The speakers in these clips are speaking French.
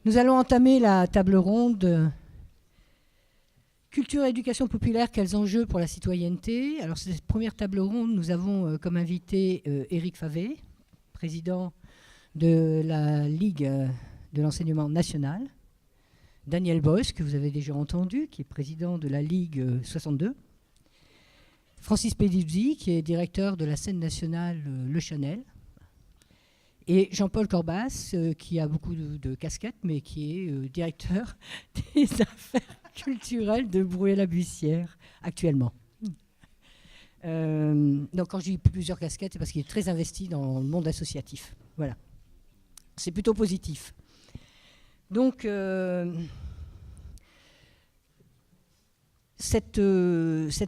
Nous allons entamer la table ronde Culture et éducation populaire, quels enjeux pour la citoyenneté? Alors, cette première table ronde, nous avons comme invité Éric Favé, président de la Ligue de l'enseignement national, Daniel Boss, que vous avez déjà entendu, qui est président de la Ligue 62, Francis Peduzzi, qui est directeur de la scène nationale Le Chanel, et Jean-Paul Corbas, qui a beaucoup de casquettes, mais qui est directeur des affaires culturelles de Bruay-la-Bussière actuellement. Donc quand je dis plusieurs casquettes, c'est parce qu'il est très investi dans le monde associatif. Voilà. C'est plutôt positif. Donc cette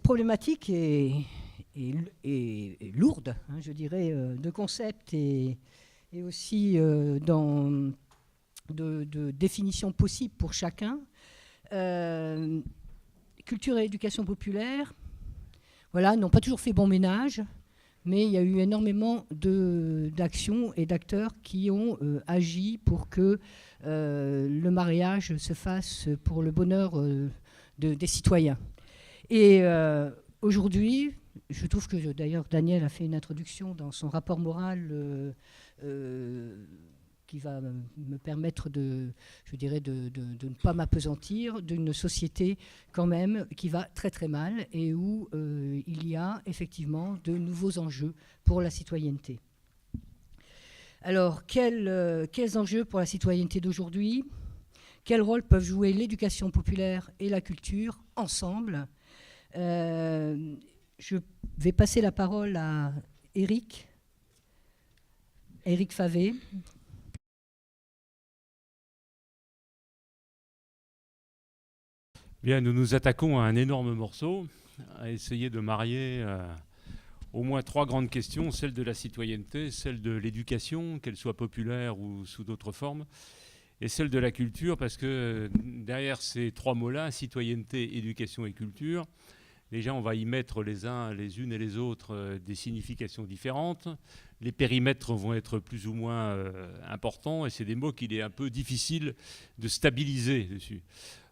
problématique est lourde, hein, je dirais, de concepts et aussi de définitions possibles pour chacun. Culture et éducation populaire, voilà, n'ont pas toujours fait bon ménage, mais il y a eu énormément d'actions et d'acteurs qui ont agi pour que le mariage se fasse pour le bonheur des citoyens. Et aujourd'hui, je trouve que d'ailleurs Daniel a fait une introduction dans son rapport moral qui va me permettre de ne pas m'appesantir d'une société quand même qui va très très mal et où il y a effectivement de nouveaux enjeux pour la citoyenneté. Alors, quels enjeux pour la citoyenneté d'aujourd'hui? Quel rôle peuvent jouer l'éducation populaire et la culture ensemble? Je vais passer la parole à Éric Favé. Bien, nous nous attaquons à un énorme morceau, à essayer de marier au moins trois grandes questions, celle de la citoyenneté, celle de l'éducation, qu'elle soit populaire ou sous d'autres formes, et celle de la culture, parce que derrière ces trois mots-là, citoyenneté, éducation et culture, déjà on va y mettre les unes et les autres des significations différentes, les périmètres vont être plus ou moins importants, et c'est des mots qu'il est un peu difficile de stabiliser dessus.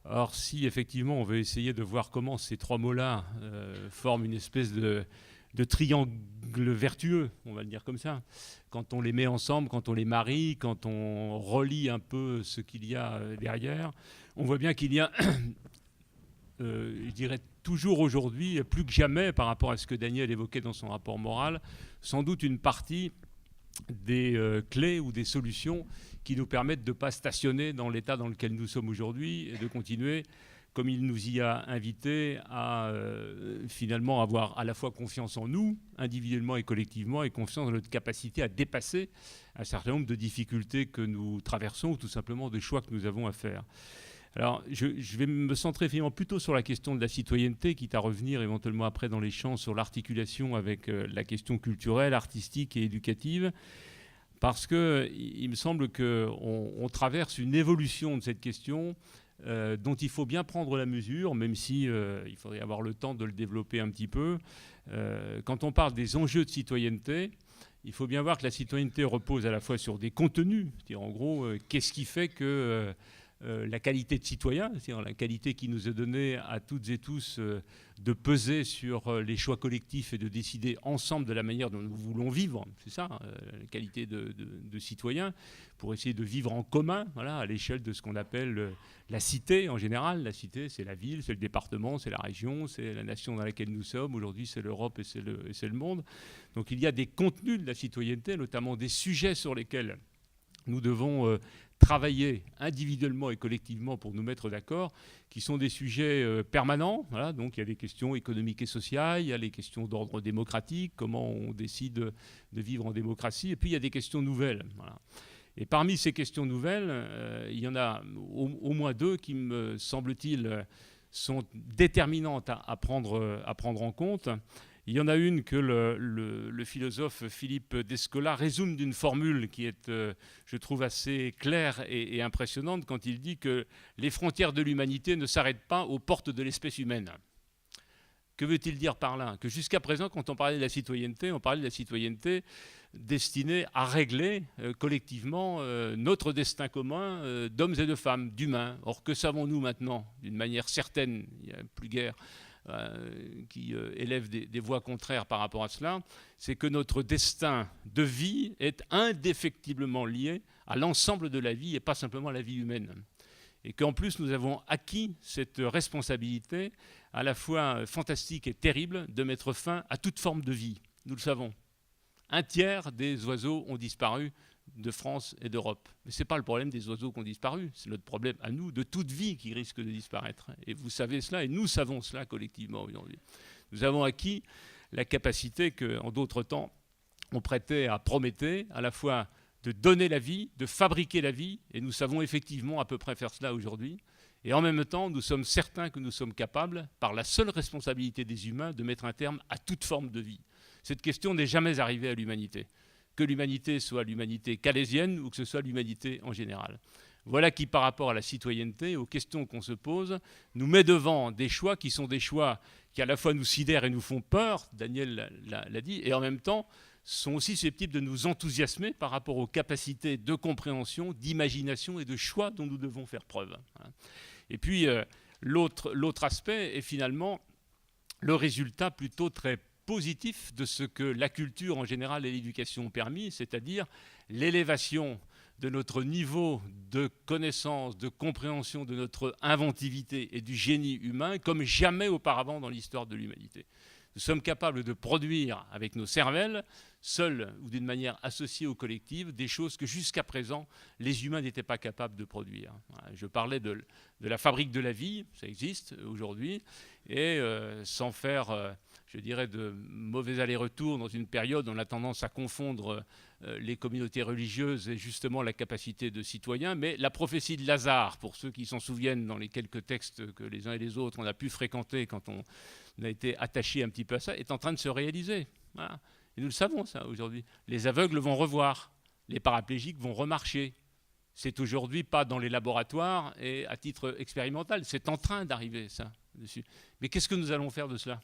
Or, si effectivement on veut essayer de voir comment ces trois mots-là forment une espèce de triangle vertueux, on va le dire comme ça, quand on les met ensemble, quand on les marie, quand on relie un peu ce qu'il y a derrière, on voit bien qu'il y a, je dirais toujours aujourd'hui, plus que jamais par rapport à ce que Daniel évoquait dans son rapport moral, sans doute une partie des clés ou des solutions qui nous permettent de ne pas stationner dans l'état dans lequel nous sommes aujourd'hui et de continuer, comme il nous y a invités, à finalement avoir à la fois confiance en nous, individuellement et collectivement, et confiance dans notre capacité à dépasser un certain nombre de difficultés que nous traversons ou tout simplement des choix que nous avons à faire. Alors, je vais me centrer finalement plutôt sur la question de la citoyenneté, quitte à revenir éventuellement après dans les champs sur l'articulation avec la question culturelle, artistique et éducative, parce qu'il me semble qu'on traverse une évolution de cette question dont il faut bien prendre la mesure, même si il faudrait avoir le temps de le développer un petit peu. Quand on parle des enjeux de citoyenneté, il faut bien voir que la citoyenneté repose à la fois sur des contenus, c'est-à-dire en gros, qu'est-ce qui fait que la qualité de citoyen, c'est-à-dire la qualité qui nous est donnée à toutes et tous de peser sur les choix collectifs et de décider ensemble de la manière dont nous voulons vivre, c'est ça, la qualité de citoyen, pour essayer de vivre en commun, voilà, à l'échelle de ce qu'on appelle la cité en général. La cité, c'est la ville, c'est le département, c'est la région, c'est la nation dans laquelle nous sommes. Aujourd'hui, c'est l'Europe et c'est le monde. Donc il y a des contenus de la citoyenneté, notamment des sujets sur lesquels nous devons travailler individuellement et collectivement pour nous mettre d'accord, qui sont des sujets permanents. Voilà, donc il y a des questions économiques et sociales, il y a les questions d'ordre démocratique, comment on décide de vivre en démocratie, et puis il y a des questions nouvelles. Voilà. Et parmi ces questions nouvelles, il y en a au moins deux qui, me semble-t-il, sont déterminantes à prendre en compte. Il y en a une que le philosophe Philippe Descola résume d'une formule qui est, je trouve, assez claire et impressionnante quand il dit que les frontières de l'humanité ne s'arrêtent pas aux portes de l'espèce humaine. Que veut-il dire par là? Que jusqu'à présent, quand on parlait de la citoyenneté, on parlait de la citoyenneté destinée à régler collectivement notre destin commun d'hommes et de femmes, d'humains. Or, que savons-nous maintenant, d'une manière certaine, il n'y a plus guère qui élève des voix contraires par rapport à cela, c'est que notre destin de vie est indéfectiblement lié à l'ensemble de la vie et pas simplement à la vie humaine. Et qu'en plus, nous avons acquis cette responsabilité à la fois fantastique et terrible de mettre fin à toute forme de vie. Nous le savons. 1/3 des oiseaux ont disparu de France et d'Europe. Mais ce n'est pas le problème des oiseaux qui ont disparu, c'est notre problème à nous, de toute vie qui risque de disparaître. Et vous savez cela, et nous savons cela collectivement aujourd'hui. Nous avons acquis la capacité qu'en d'autres temps, on prêtait à Prométhée, à la fois de donner la vie, de fabriquer la vie, et nous savons effectivement à peu près faire cela aujourd'hui. Et en même temps, nous sommes certains que nous sommes capables, par la seule responsabilité des humains, de mettre un terme à toute forme de vie. Cette question n'est jamais arrivée à l'humanité. Que l'humanité soit l'humanité calaisienne ou que ce soit l'humanité en général. Voilà qui, par rapport à la citoyenneté, aux questions qu'on se pose, nous met devant des choix qui sont des choix qui à la fois nous sidèrent et nous font peur, Daniel l'a dit, et en même temps sont aussi susceptibles de nous enthousiasmer par rapport aux capacités de compréhension, d'imagination et de choix dont nous devons faire preuve. Et puis, l'autre aspect est finalement le résultat plutôt très positif de ce que la culture en général et l'éducation ont permis, c'est-à-dire l'élévation de notre niveau de connaissance, de compréhension de notre inventivité et du génie humain comme jamais auparavant dans l'histoire de l'humanité. Nous sommes capables de produire avec nos cervelles, seuls ou d'une manière associée au collectif, des choses que jusqu'à présent, les humains n'étaient pas capables de produire. Je parlais de la fabrique de la vie, ça existe aujourd'hui, et sans faire, je dirais, de mauvais allers-retours dans une période où on a tendance à confondre les communautés religieuses et justement la capacité de citoyens, mais la prophétie de Lazare, pour ceux qui s'en souviennent dans les quelques textes que les uns et les autres on a pu fréquenter quand on a été attaché un petit peu à ça, est en train de se réaliser. Voilà. Et nous le savons ça aujourd'hui. Les aveugles vont revoir, les paraplégiques vont remarcher. C'est aujourd'hui pas dans les laboratoires et à titre expérimental, c'est en train d'arriver ça dessus. Mais qu'est-ce que nous allons faire de cela?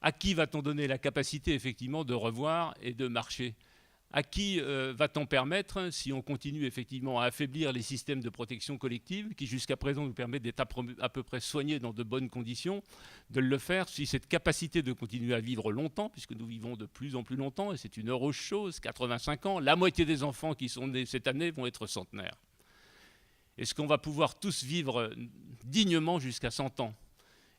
À qui va-t-on donner la capacité effectivement de revoir et de marcher? À qui va-t-on permettre, si on continue effectivement à affaiblir les systèmes de protection collective, qui jusqu'à présent nous permettent d'être à peu près soignés dans de bonnes conditions, de le faire, si cette capacité de continuer à vivre longtemps, puisque nous vivons de plus en plus longtemps, et c'est une heureuse chose, 85 ans, la moitié des enfants qui sont nés cette année vont être centenaires. Est-ce qu'on va pouvoir tous vivre dignement jusqu'à 100 ans?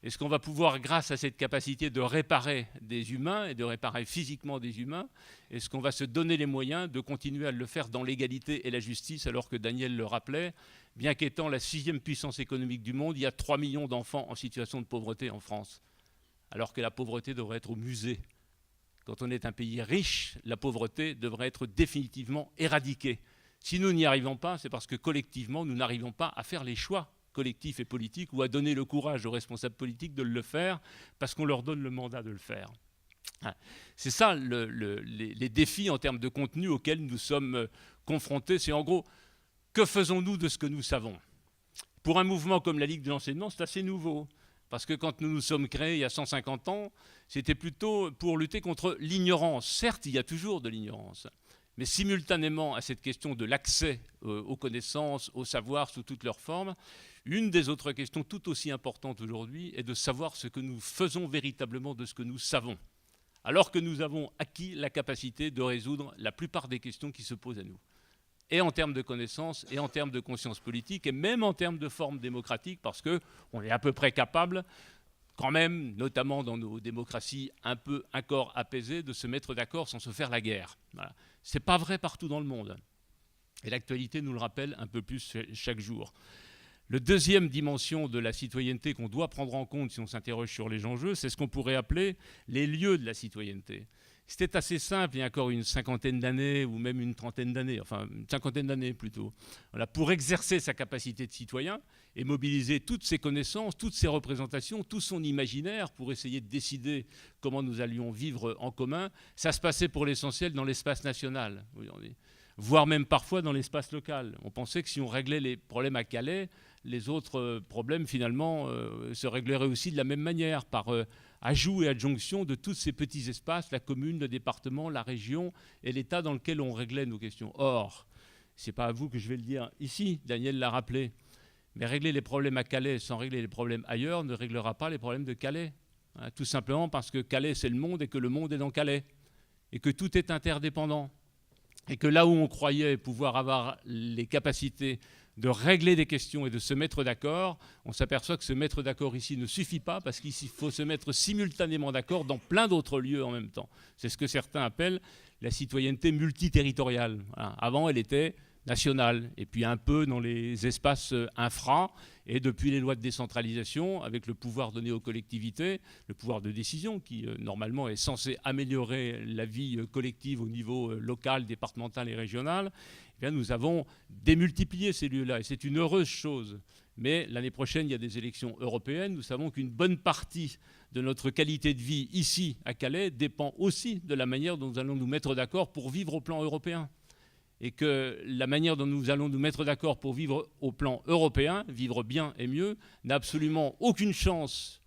Est-ce qu'on va pouvoir, grâce à cette capacité de réparer des humains et de réparer physiquement des humains, est-ce qu'on va se donner les moyens de continuer à le faire dans l'égalité et la justice, alors que Daniel le rappelait, bien qu'étant la 6e puissance économique du monde, il y a 3 millions d'enfants en situation de pauvreté en France, alors que la pauvreté devrait être au musée. Quand on est un pays riche, la pauvreté devrait être définitivement éradiquée. Si nous n'y arrivons pas, c'est parce que collectivement, nous n'arrivons pas à faire les choix collectif et politique, ou à donner le courage aux responsables politiques de le faire parce qu'on leur donne le mandat de le faire. C'est ça les défis en termes de contenu auxquels nous sommes confrontés. C'est en gros, que faisons-nous de ce que nous savons? Pour un mouvement comme la Ligue de l'enseignement, c'est assez nouveau. Parce que quand nous nous sommes créés il y a 150 ans, c'était plutôt pour lutter contre l'ignorance. Certes, il y a toujours de l'ignorance. Mais simultanément à cette question de l'accès aux connaissances, au savoir sous toutes leurs formes, une des autres questions tout aussi importantes aujourd'hui est de savoir ce que nous faisons véritablement de ce que nous savons, alors que nous avons acquis la capacité de résoudre la plupart des questions qui se posent à nous, et en termes de connaissances, et en termes de conscience politique, et même en termes de forme démocratique, parce qu'on est à peu près capable, quand même, notamment dans nos démocraties un peu encore apaisées, de se mettre d'accord sans se faire la guerre. Voilà. Ce n'est pas vrai partout dans le monde. Et l'actualité nous le rappelle un peu plus chaque jour. La deuxième dimension de la citoyenneté qu'on doit prendre en compte si on s'interroge sur les enjeux, c'est ce qu'on pourrait appeler les lieux de la citoyenneté. C'était assez simple il y a encore une 50aine d'années ou même une 30aine d'années, enfin une 50aine d'années plutôt. Voilà, pour exercer sa capacité de citoyen et mobiliser toutes ses connaissances, toutes ses représentations, tout son imaginaire pour essayer de décider comment nous allions vivre en commun, ça se passait pour l'essentiel dans l'espace national aujourd'hui, voire même parfois dans l'espace local. On pensait que si on réglait les problèmes à Calais, les autres problèmes finalement se régleraient aussi de la même manière, par ajout et adjonction de tous ces petits espaces, la commune, le département, la région et l'État dans lequel on réglait nos questions. Or, ce n'est pas à vous que je vais le dire ici, Daniel l'a rappelé, mais régler les problèmes à Calais sans régler les problèmes ailleurs ne réglera pas les problèmes de Calais. Hein, tout simplement parce que Calais, c'est le monde et que le monde est dans Calais. Et que tout est interdépendant. Et que là où on croyait pouvoir avoir les capacités de régler des questions et de se mettre d'accord, on s'aperçoit que se mettre d'accord ici ne suffit pas parce qu'il faut se mettre simultanément d'accord dans plein d'autres lieux en même temps. C'est ce que certains appellent la citoyenneté multiterritoriale. Voilà. Avant, elle était nationale, et puis un peu dans les espaces infra, et depuis les lois de décentralisation, avec le pouvoir donné aux collectivités, le pouvoir de décision qui normalement est censé améliorer la vie collective au niveau local, départemental et régional, eh bien, nous avons démultiplié ces lieux-là, et c'est une heureuse chose. Mais l'année prochaine, il y a des élections européennes. Nous savons qu'une bonne partie de notre qualité de vie ici, à Calais, dépend aussi de la manière dont nous allons nous mettre d'accord pour vivre au plan européen. Et que la manière dont nous allons nous mettre d'accord pour vivre au plan européen, vivre bien et mieux, n'a absolument aucune chance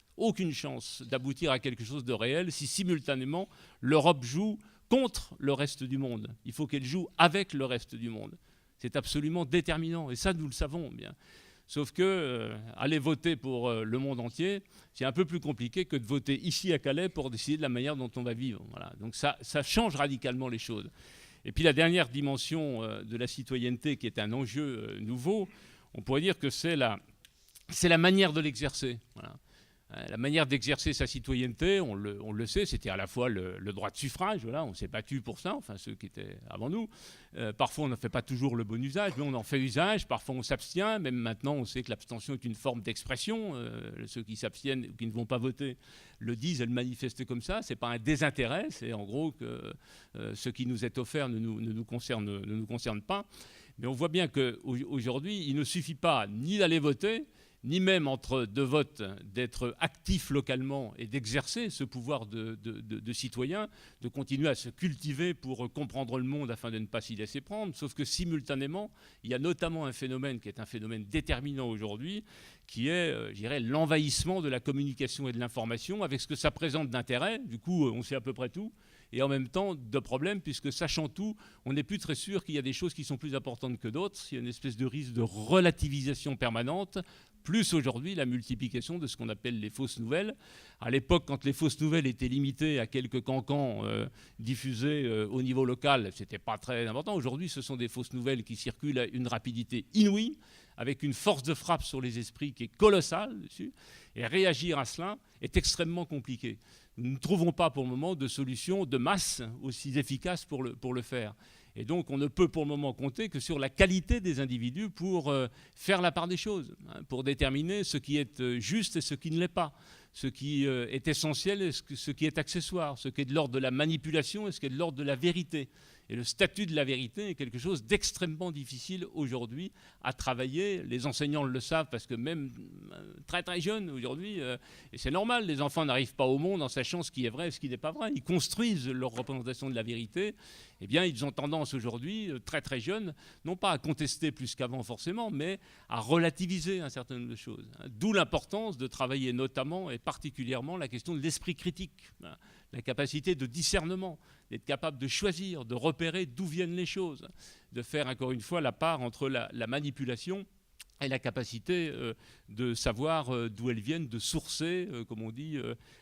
d'aboutir à quelque chose de réel si simultanément l'Europe joue contre le reste du monde. Il faut qu'elle joue avec le reste du monde. C'est absolument déterminant, et ça nous le savons bien. Sauf que aller voter pour le monde entier, c'est un peu plus compliqué que de voter ici à Calais pour décider de la manière dont on va vivre. Voilà. Donc ça change radicalement les choses. Et puis la dernière dimension de la citoyenneté qui est un enjeu nouveau, on pourrait dire que c'est la manière de l'exercer. Voilà. La manière d'exercer sa citoyenneté, on le sait, c'était à la fois le droit de suffrage, voilà, on s'est battu pour ça, enfin ceux qui étaient avant nous. Parfois on n'en fait pas toujours le bon usage, mais on en fait usage, parfois on s'abstient, même maintenant on sait que l'abstention est une forme d'expression. Ceux qui s'abstiennent ou qui ne vont pas voter le disent et le manifestent comme ça, c'est pas un désintérêt, c'est en gros que ce qui nous est offert ne nous concerne pas. Mais on voit bien qu'aujourd'hui, il ne suffit pas ni d'aller voter, ni même entre deux votes d'être actif localement et d'exercer ce pouvoir de citoyen, de continuer à se cultiver pour comprendre le monde afin de ne pas s'y laisser prendre, sauf que simultanément, il y a notamment un phénomène qui est un phénomène déterminant aujourd'hui, qui est, je dirais, l'envahissement de la communication et de l'information avec ce que ça présente d'intérêt. Du coup, on sait à peu près tout. Et en même temps, de problèmes, puisque sachant tout, on n'est plus très sûr qu'il y a des choses qui sont plus importantes que d'autres. Il y a une espèce de risque de relativisation permanente, plus aujourd'hui la multiplication de ce qu'on appelle les fausses nouvelles. À l'époque, quand les fausses nouvelles étaient limitées à quelques cancans diffusés au niveau local, ce n'était pas très important. Aujourd'hui, ce sont des fausses nouvelles qui circulent à une rapidité inouïe, avec une force de frappe sur les esprits qui est colossale dessus. Et réagir à cela est extrêmement compliqué. Nous ne trouvons pas pour le moment de solution de masse aussi efficace pour le faire. Et donc on ne peut pour le moment compter que sur la qualité des individus pour faire la part des choses, hein, pour déterminer ce qui est juste et ce qui ne l'est pas, ce qui est essentiel et ce qui est accessoire, ce qui est de l'ordre de la manipulation et ce qui est de l'ordre de la vérité. Et le statut de la vérité est quelque chose d'extrêmement difficile aujourd'hui à travailler. Les enseignants le savent parce que même très très jeunes aujourd'hui, et c'est normal, les enfants n'arrivent pas au monde en sachant ce qui est vrai et ce qui n'est pas vrai. Ils construisent leur représentation de la vérité. Eh bien, ils ont tendance aujourd'hui, très très jeunes, non pas à contester plus qu'avant forcément, mais à relativiser un certain nombre de choses. D'où l'importance de travailler notamment et particulièrement la question de l'esprit critique, la capacité de discernement, d'être capable de choisir, de repérer d'où viennent les choses, de faire encore une fois la part entre la manipulation et la capacité de savoir d'où elles viennent, de sourcer, comme on dit,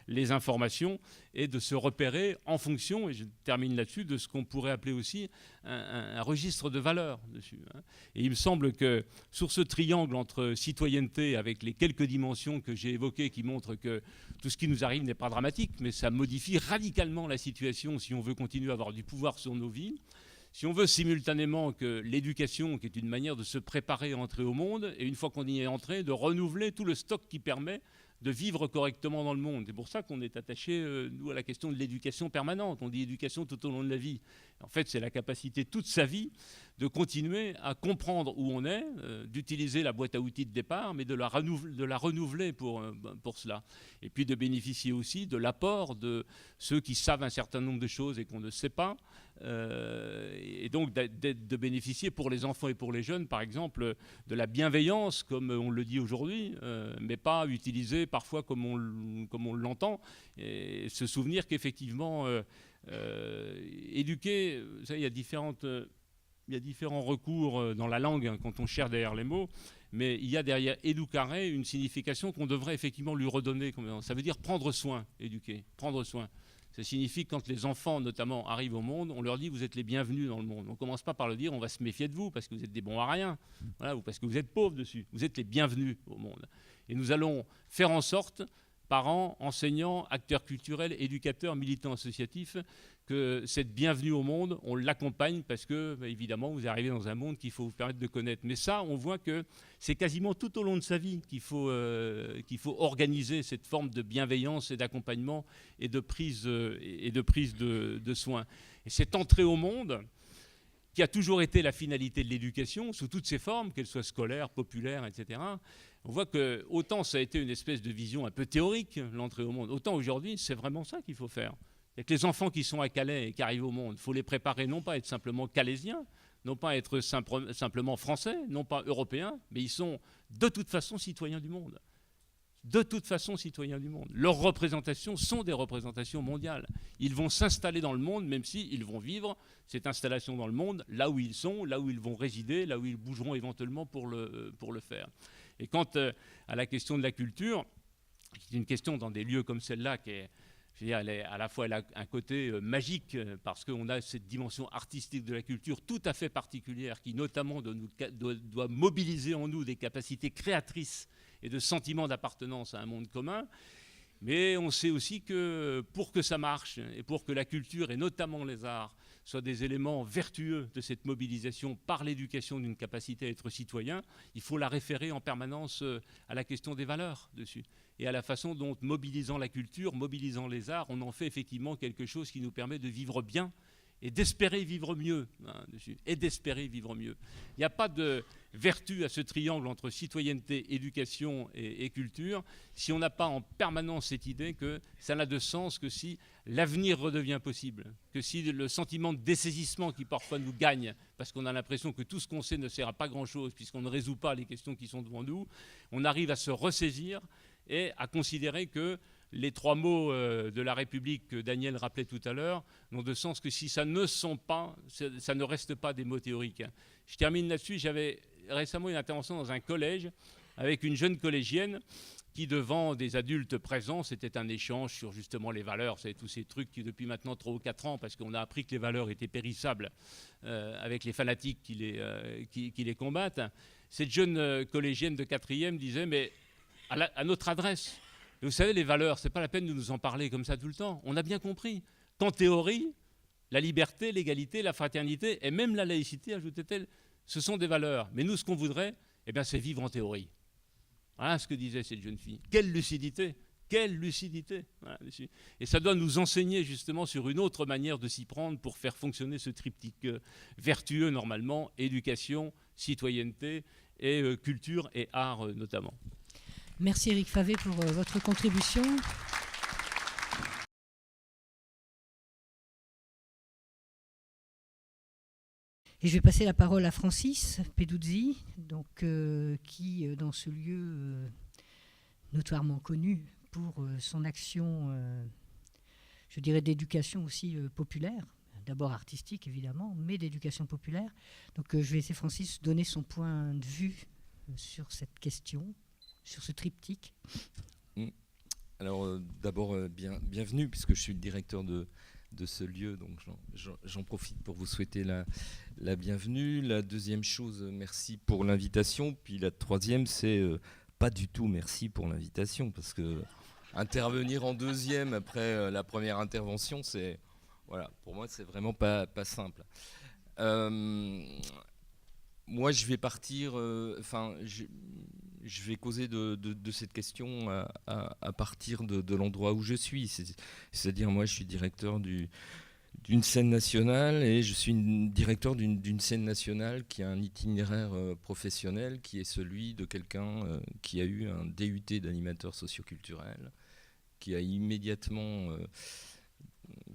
les informations et de se repérer en fonction, et je termine là-dessus, de ce qu'on pourrait appeler aussi un registre de valeurs dessus. Hein. Et il me semble que sur ce triangle entre citoyenneté, avec les quelques dimensions que j'ai évoquées qui montrent que tout ce qui nous arrive n'est pas dramatique, mais ça modifie radicalement la situation si on veut continuer à avoir du pouvoir sur nos vies. Si on veut simultanément que l'éducation, qui est une manière de se préparer à entrer au monde, et une fois qu'on y est entré, de renouveler tout le stock qui permet de vivre correctement dans le monde. C'est pour ça qu'on est attaché, nous, à la question de l'éducation permanente. On dit éducation tout au long de la vie. En fait, c'est la capacité toute sa vie de continuer à comprendre où on est, d'utiliser la boîte à outils de départ, mais de la renouveler pour cela. Et puis de bénéficier aussi de l'apport de ceux qui savent un certain nombre de choses et qu'on ne sait pas, et donc de bénéficier pour les enfants et pour les jeunes, par exemple, de la bienveillance, comme on le dit aujourd'hui, mais pas utilisée parfois comme on l'entend, et se souvenir qu'effectivement, éduquer, vous savez, il y a différents recours dans la langue, hein, quand on cherche derrière les mots, mais il y a derrière éducare une signification qu'on devrait effectivement lui redonner. Ça veut dire prendre soin, éduquer, prendre soin. Ça signifie que quand les enfants, notamment, arrivent au monde, on leur dit « vous êtes les bienvenus dans le monde ». On ne commence pas par leur dire « on va se méfier de vous parce que vous êtes des bons à rien, voilà, ou parce que vous êtes pauvres dessus ». Vous êtes les bienvenus au monde. Et nous allons faire en sorte, parents, enseignants, acteurs culturels, éducateurs, militants associatifs, que cette bienvenue au monde, on l'accompagne parce que, évidemment, vous arrivez dans un monde qu'il faut vous permettre de connaître. Mais ça, on voit que c'est quasiment tout au long de sa vie qu'il faut organiser cette forme de bienveillance et d'accompagnement et de prise de soin. Et cette entrée au monde, qui a toujours été la finalité de l'éducation, sous toutes ses formes, qu'elle soit scolaire, populaire, etc., on voit que autant ça a été une espèce de vision un peu théorique, l'entrée au monde, autant aujourd'hui, c'est vraiment ça qu'il faut faire. Et que les enfants qui sont à Calais et qui arrivent au monde, il faut les préparer non pas à être simplement calaisiens, non pas à être simplement français, non pas européens, mais ils sont de toute façon citoyens du monde. De toute façon citoyens du monde. Leurs représentations sont des représentations mondiales. Ils vont s'installer dans le monde, même s'ils vont vivre cette installation dans le monde, là où ils sont, là où ils vont résider, là où ils bougeront éventuellement pour le faire. Et quant à la question de la culture, c'est une question dans des lieux comme celle-là qui est... Je veux dire, à la fois, elle a un côté magique parce qu'on a cette dimension artistique de la culture tout à fait particulière qui, notamment, doit mobiliser en nous des capacités créatrices et de sentiments d'appartenance à un monde commun. Mais on sait aussi que pour que ça marche et pour que la culture, et notamment les arts, soient des éléments vertueux de cette mobilisation par l'éducation d'une capacité à être citoyen, il faut la référer en permanence à la question des valeurs dessus et à la façon dont, mobilisant la culture, mobilisant les arts, on en fait effectivement quelque chose qui nous permet de vivre bien et d'espérer vivre mieux, hein, dessus, et d'espérer vivre mieux. Il n'y a pas de vertu à ce triangle entre citoyenneté, éducation et culture si on n'a pas en permanence cette idée que ça n'a de sens que si l'avenir redevient possible, que si le sentiment de dessaisissement qui parfois nous gagne, parce qu'on a l'impression que tout ce qu'on sait ne sert à pas grand-chose puisqu'on ne résout pas les questions qui sont devant nous, on arrive à se ressaisir et à considérer que les trois mots de la République que Daniel rappelait tout à l'heure n'ont de sens que si ça ne reste pas des mots théoriques. Je termine là-dessus. J'avais récemment une intervention dans un collège avec une jeune collégienne qui, devant des adultes présents, c'était un échange sur justement les valeurs. C'est tous ces trucs qui, depuis maintenant 3 ou 4 ans, parce qu'on a appris que les valeurs étaient périssables avec les fanatiques qui les combattent. Cette jeune collégienne de 4e disait, mais à notre adresse, et vous savez, les valeurs, ce n'est pas la peine de nous en parler comme ça tout le temps. On a bien compris qu'en théorie, la liberté, l'égalité, la fraternité et même la laïcité, ajoutait-elle, ce sont des valeurs. Mais nous, ce qu'on voudrait, c'est vivre en théorie. Voilà ce que disait cette jeune fille. Quelle lucidité! Quelle lucidité! Voilà. Et ça doit nous enseigner justement sur une autre manière de s'y prendre pour faire fonctionner ce triptyque vertueux, normalement, éducation, citoyenneté et culture et art notamment. Merci Éric Favé pour votre contribution. Et je vais passer la parole à Francis Peduzzi, donc, qui, dans ce lieu notoirement connu pour son action, je dirais, d'éducation aussi populaire, d'abord artistique évidemment, mais d'éducation populaire. Donc je vais laisser Francis donner son point de vue sur cette question, sur ce triptyque. Alors d'abord, bienvenue, puisque je suis le directeur de ce lieu, donc j'en profite pour vous souhaiter la bienvenue. La deuxième chose, merci pour l'invitation. Puis la troisième, c'est pas du tout merci pour l'invitation, parce que intervenir en deuxième après la première intervention, c'est, voilà, pour moi, c'est vraiment pas simple. Moi, je vais partir, je vais causer de cette question à partir de l'endroit où je suis. C'est-à-dire, moi, je suis directeur d'une scène nationale et je suis directeur d'une scène nationale qui a un itinéraire professionnel qui est celui de quelqu'un qui a eu un DUT d'animateur socioculturel, qui a immédiatement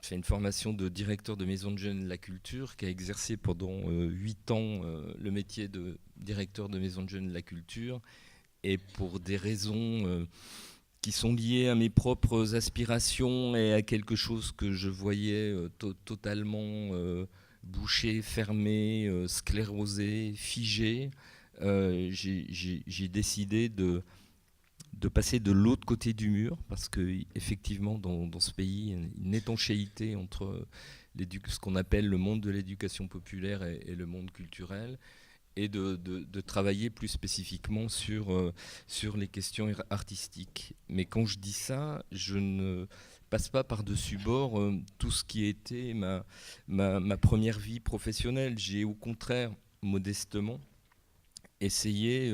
fait une formation de directeur de maison de jeunes de la culture, qui a exercé pendant 8 ans le métier de directeur de maison de jeunes de la culture. Et pour des raisons qui sont liées à mes propres aspirations et à quelque chose que je voyais totalement bouché, fermé, sclérosé, figé, j'ai décidé de passer de l'autre côté du mur, parce qu'effectivement, dans ce pays, une étanchéité entre ce qu'on appelle le monde de l'éducation populaire et le monde culturel, et de travailler plus spécifiquement sur les questions artistiques. Mais quand je dis ça, je ne passe pas par-dessus bord tout ce qui était ma première vie professionnelle. J'ai au contraire, modestement, essayé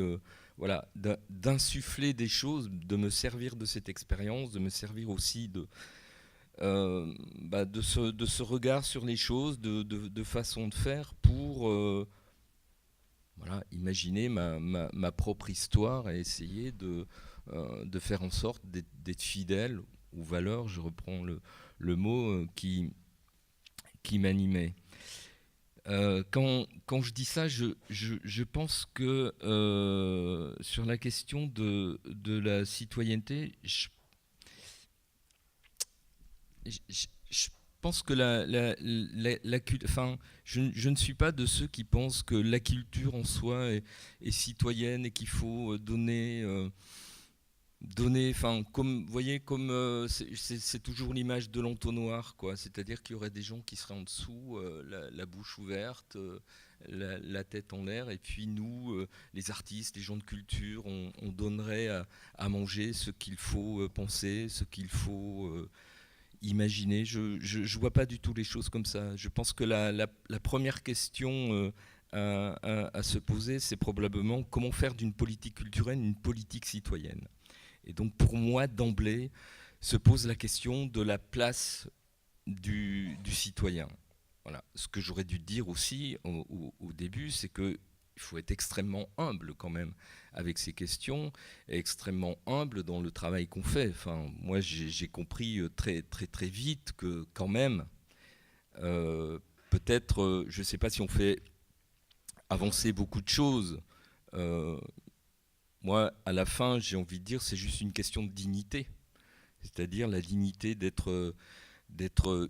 d'insuffler des choses, de me servir de cette expérience, de me servir aussi de ce regard sur les choses, de façon de faire pour imaginer ma propre histoire et essayer de faire en sorte d'être fidèle aux valeurs, je reprends le mot, qui m'animait. Quand je dis ça, je pense que sur la question de la citoyenneté, je pense que je ne suis pas de ceux qui pensent que la culture en soi est citoyenne et qu'il faut donner, comme vous voyez, comme c'est toujours l'image de l'entonnoir, quoi. C'est-à-dire qu'il y aurait des gens qui seraient en dessous, la bouche ouverte, la tête en l'air, et puis nous, les artistes, les gens de culture, on donnerait à manger ce qu'il faut penser, ce qu'il faut imaginer. Je vois pas du tout les choses comme ça. Je pense que la première question à se poser, c'est probablement comment faire d'une politique culturelle une politique citoyenne. Et donc pour moi, d'emblée, se pose la question de la place du citoyen. Voilà. Ce que j'aurais dû dire aussi au début, c'est qu'il faut être extrêmement humble quand même avec ces questions, et extrêmement humble dans le travail qu'on fait. Enfin, moi, j'ai compris très, très, très vite que quand même, peut-être, je ne sais pas si on fait avancer beaucoup de choses. Moi, à la fin, j'ai envie de dire, c'est juste une question de dignité. C'est-à-dire la dignité d'être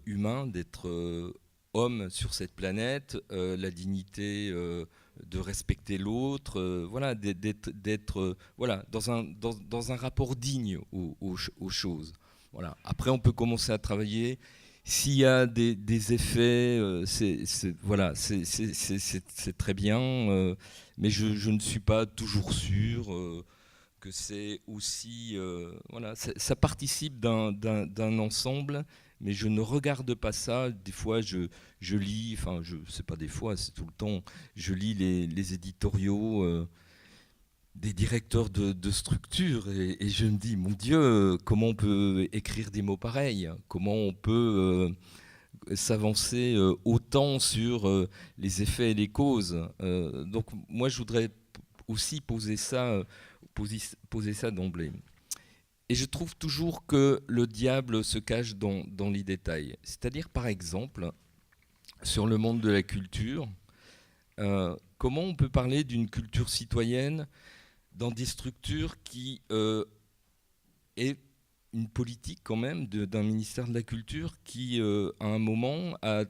humain, d'être homme sur cette planète, la dignité de respecter l'autre, voilà, d'être voilà, dans un rapport digne aux choses. Voilà. Après, on peut commencer à travailler. S'il y a des effets, voilà, c'est très bien, mais je ne suis pas toujours sûr que c'est aussi... voilà, ça participe d'un ensemble, mais je ne regarde pas ça. Des fois, je lis, enfin, c'est pas des fois, c'est tout le temps, je lis les éditoriaux des directeurs de structures, et je me dis, mon Dieu, comment on peut écrire des mots pareils? Comment on peut s'avancer autant sur les effets et les causes? Donc moi, je voudrais aussi poser ça d'emblée. Et je trouve toujours que le diable se cache dans les détails. C'est-à-dire, par exemple, sur le monde de la culture, comment on peut parler d'une culture citoyenne dans des structures qui est une politique quand même d'un ministère de la Culture qui, à un moment, a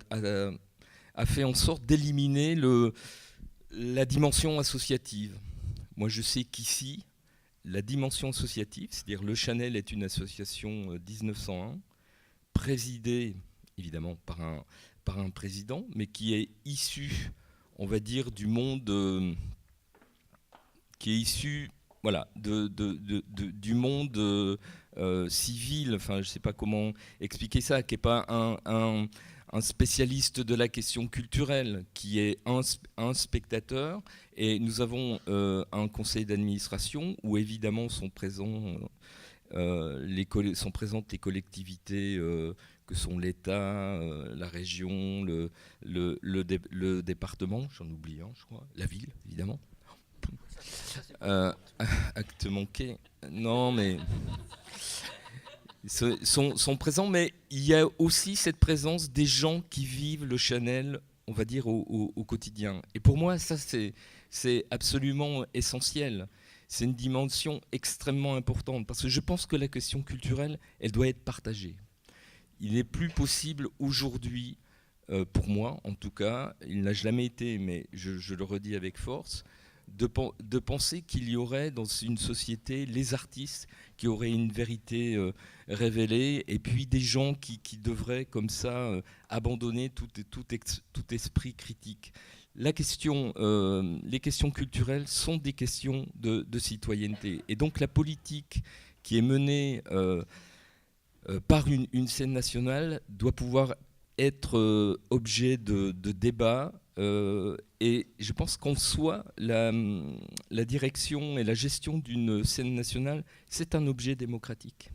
fait en sorte d'éliminer la dimension associative. Moi, je sais qu'ici, la dimension associative, c'est-à-dire le Chanel est une association 1901, présidée évidemment par un président, mais qui est issu, on va dire, du monde... qui est issu, voilà, du monde civil, enfin je ne sais pas comment expliquer ça, qui n'est pas un spécialiste de la question culturelle, qui est un spectateur. Et nous avons un conseil d'administration où évidemment sont présentes les collectivités que sont l'État, la région, le département, j'en oublie un, je crois, la ville, évidemment. Acte manqué. Non, mais sont présents, mais il y a aussi cette présence des gens qui vivent le Chanel, on va dire, au quotidien. Et pour moi, ça, c'est absolument essentiel. C'est une dimension extrêmement importante, parce que je pense que la question culturelle, elle doit être partagée. Il n'est plus possible aujourd'hui, pour moi en tout cas, il n'a jamais été, mais je le redis avec force, de penser qu'il y aurait dans une société les artistes qui auraient une vérité révélée, et puis des gens qui devraient comme ça abandonner tout esprit critique. Les questions culturelles sont des questions de citoyenneté. Et donc la politique qui est menée par une scène nationale doit pouvoir être objet de débat. Et je pense qu'en soi, la direction et la gestion d'une scène nationale, c'est un objet démocratique.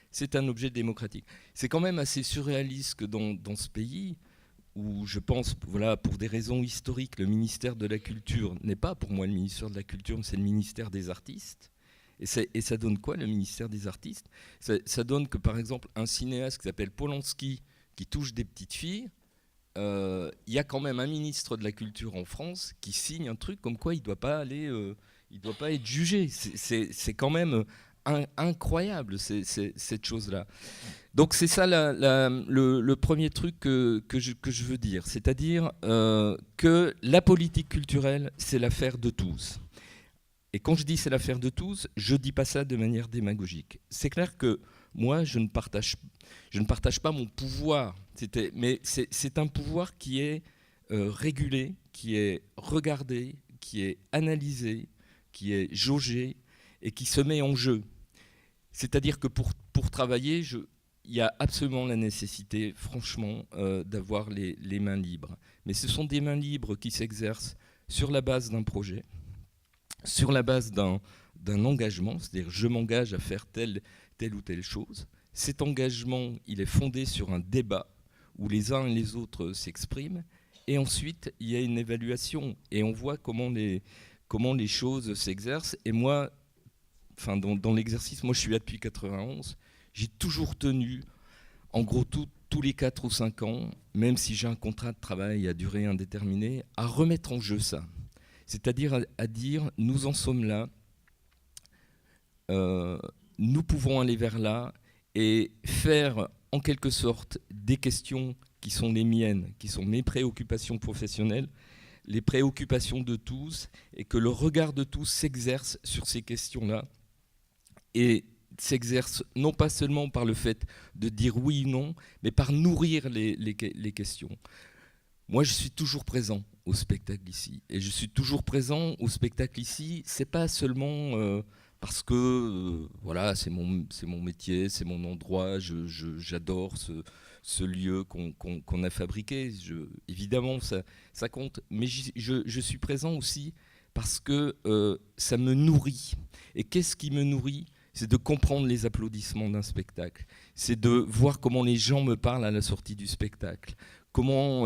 C'est un objet démocratique. C'est quand même assez surréaliste que dans ce pays, où je pense, voilà, pour des raisons historiques, le ministère de la Culture n'est pas pour moi le ministère de la Culture, mais c'est le ministère des artistes. Et ça donne quoi, le ministère des artistes ? Ça donne que, par exemple, un cinéaste qui s'appelle Polanski, qui touche des petites filles, il y a quand même un ministre de la Culture en France qui signe un truc comme quoi il ne doit pas être jugé. C'est quand même incroyable, cette chose-là. Donc c'est ça le premier truc que je veux dire, c'est-à-dire que la politique culturelle, c'est l'affaire de tous. Et quand je dis c'est l'affaire de tous, je ne dis pas ça de manière démagogique. C'est clair que moi, je ne partage pas mon pouvoir, mais c'est un pouvoir qui est régulé, qui est regardé, qui est analysé, qui est jaugé et qui se met en jeu. C'est-à-dire que pour travailler, il y a absolument la nécessité, franchement, d'avoir les mains libres. Mais ce sont des mains libres qui s'exercent sur la base d'un projet, sur la base d'un engagement, c'est-à-dire je m'engage à faire telle ou telle chose. Cet engagement, il est fondé sur un débat où les uns et les autres s'expriment. Et ensuite, il y a une évaluation et on voit comment les choses s'exercent. Et moi, enfin, dans l'exercice, moi je suis là depuis 91, j'ai toujours tenu, en gros, tous les 4 ou 5 ans, même si j'ai un contrat de travail à durée indéterminée, à remettre en jeu ça. C'est-à-dire à dire, nous en sommes là, nous pouvons aller vers là et faire en quelque sorte des questions qui sont les miennes, qui sont mes préoccupations professionnelles, les préoccupations de tous, et que le regard de tous s'exerce sur ces questions-là, et s'exerce non pas seulement par le fait de dire oui ou non, mais par nourrir les questions. Moi, je suis toujours présent au spectacle ici, et je suis toujours présent au spectacle ici, c'est pas seulement parce que voilà, c'est mon métier, c'est mon endroit, j'adore ce lieu qu'on a fabriqué. Évidemment, ça compte, mais je suis présent aussi parce que ça me nourrit. Et qu'est-ce qui me nourrit ? C'est de comprendre les applaudissements d'un spectacle. C'est de voir comment les gens me parlent à la sortie du spectacle. Comment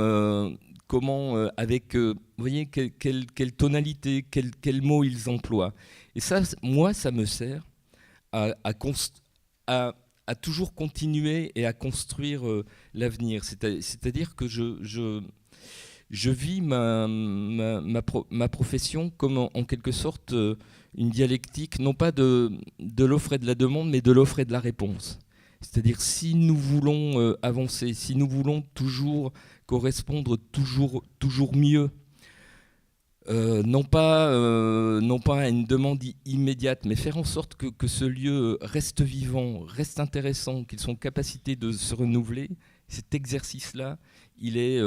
avec, vous voyez, quelle tonalité, quel mot ils emploient. Et ça, moi, ça me sert à toujours continuer et à construire l'avenir. C'est-à-dire que je vis ma profession comme en quelque sorte une dialectique, non pas de l'offre et de la demande, mais de l'offre et de la réponse. C'est-à-dire si nous voulons avancer, si nous voulons toujours correspondre toujours mieux, non pas à une demande immédiate, mais faire en sorte que ce lieu reste vivant, reste intéressant, qu'ils sont en capacité de se renouveler, cet exercice-là, il est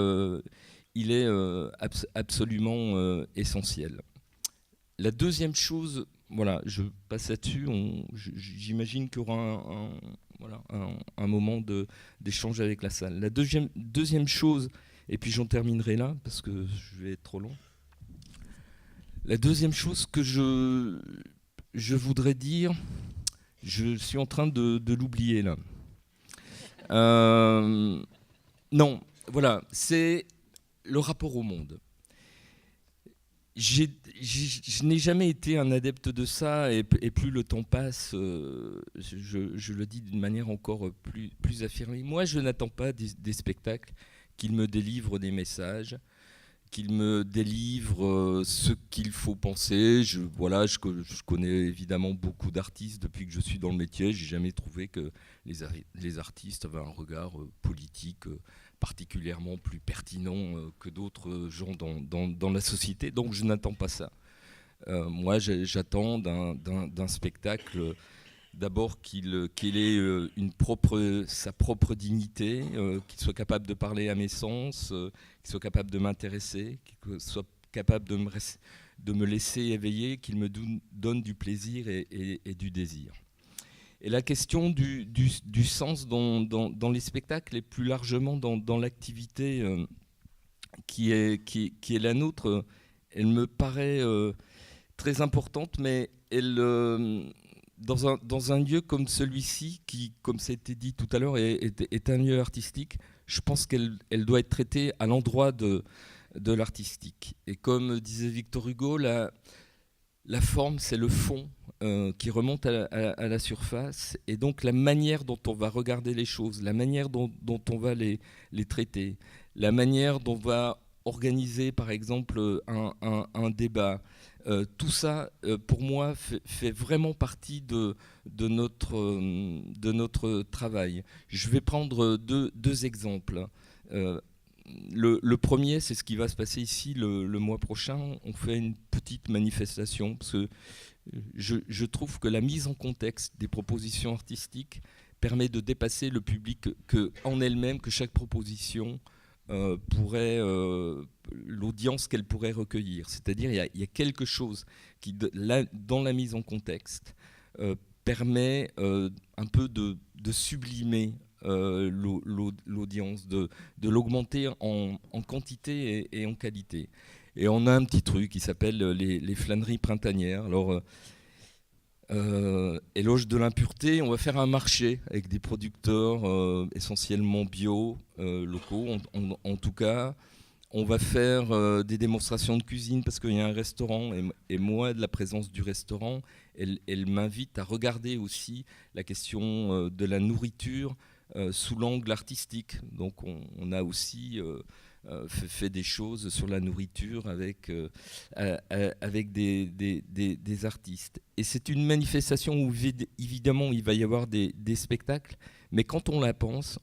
absolument essentiel. La deuxième chose, voilà, je passe là-dessus, j'imagine qu'il y aura un moment d'échange avec la salle. La deuxième chose, et puis j'en terminerai là, parce que je vais être trop long. La deuxième chose que je voudrais dire, je suis en train de l'oublier là. Non, voilà, c'est le rapport au monde. Je n'ai jamais été un adepte de ça, et plus le temps passe, je le dis d'une manière encore plus affirmée. Moi, je n'attends pas des spectacles qu'ils me délivrent des messages, qu'ils me délivrent ce qu'il faut penser. Je connais évidemment beaucoup d'artistes depuis que je suis dans le métier. J'ai jamais trouvé que les artistes avaient un regard politique particulièrement plus pertinent que d'autres gens dans la société. Donc je n'attends pas ça. Moi, j'attends d'un spectacle d'abord qu'il ait sa propre dignité, qu'il soit capable de parler à mes sens, qu'il soit capable de m'intéresser, qu'il soit capable de me laisser éveiller, qu'il me donne du plaisir et du désir. Et la question du sens dans les spectacles et plus largement dans l'activité qui est la nôtre, elle me paraît très importante, mais elle... Dans un lieu comme celui-ci, qui, comme ça a été dit tout à l'heure, est un lieu artistique, je pense qu'elle doit être traitée à l'endroit de l'artistique. Et comme disait Victor Hugo, la forme, c'est le fond qui remonte à la surface. Et donc la manière dont on va regarder les choses, la manière dont on va les traiter, la manière dont on va organiser, par exemple, un débat, tout ça, pour moi, fait vraiment partie de notre travail. Je vais prendre deux exemples. Le premier, c'est ce qui va se passer ici le mois prochain. On fait une petite manifestation, parce que je trouve que la mise en contexte des propositions artistiques permet de dépasser le public en elle-même, que chaque proposition l'audience qu'elle pourrait recueillir. C'est-à-dire il y a quelque chose qui, dans la mise en contexte, permet un peu de sublimer l'audience, de l'augmenter en quantité et en qualité. Et on a un petit truc qui s'appelle les flâneries printanières. Alors, éloge de l'impureté, on va faire un marché avec des producteurs essentiellement bio, locaux en tout cas. On va faire des démonstrations de cuisine parce qu'il y a un restaurant, et moi, de la présence du restaurant, elle m'invite à regarder aussi la question de la nourriture sous l'angle artistique. Donc on a aussi fait des choses sur la nourriture avec des artistes. Et c'est une manifestation où évidemment il va y avoir des spectacles, mais quand on la pense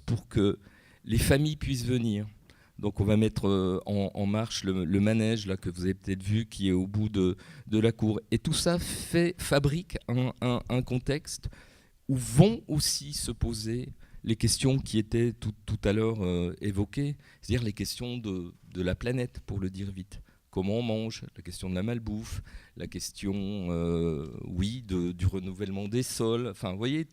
pour que les familles puissent venir. Donc on va mettre en marche le manège là, que vous avez peut-être vu, qui est au bout de la cour. Et tout ça fabrique un contexte où vont aussi se poser les questions qui étaient tout à l'heure évoquées, c'est-à-dire les questions de la planète, pour le dire vite. Comment on mange, la question de la malbouffe, la question du renouvellement des sols, enfin vous voyez,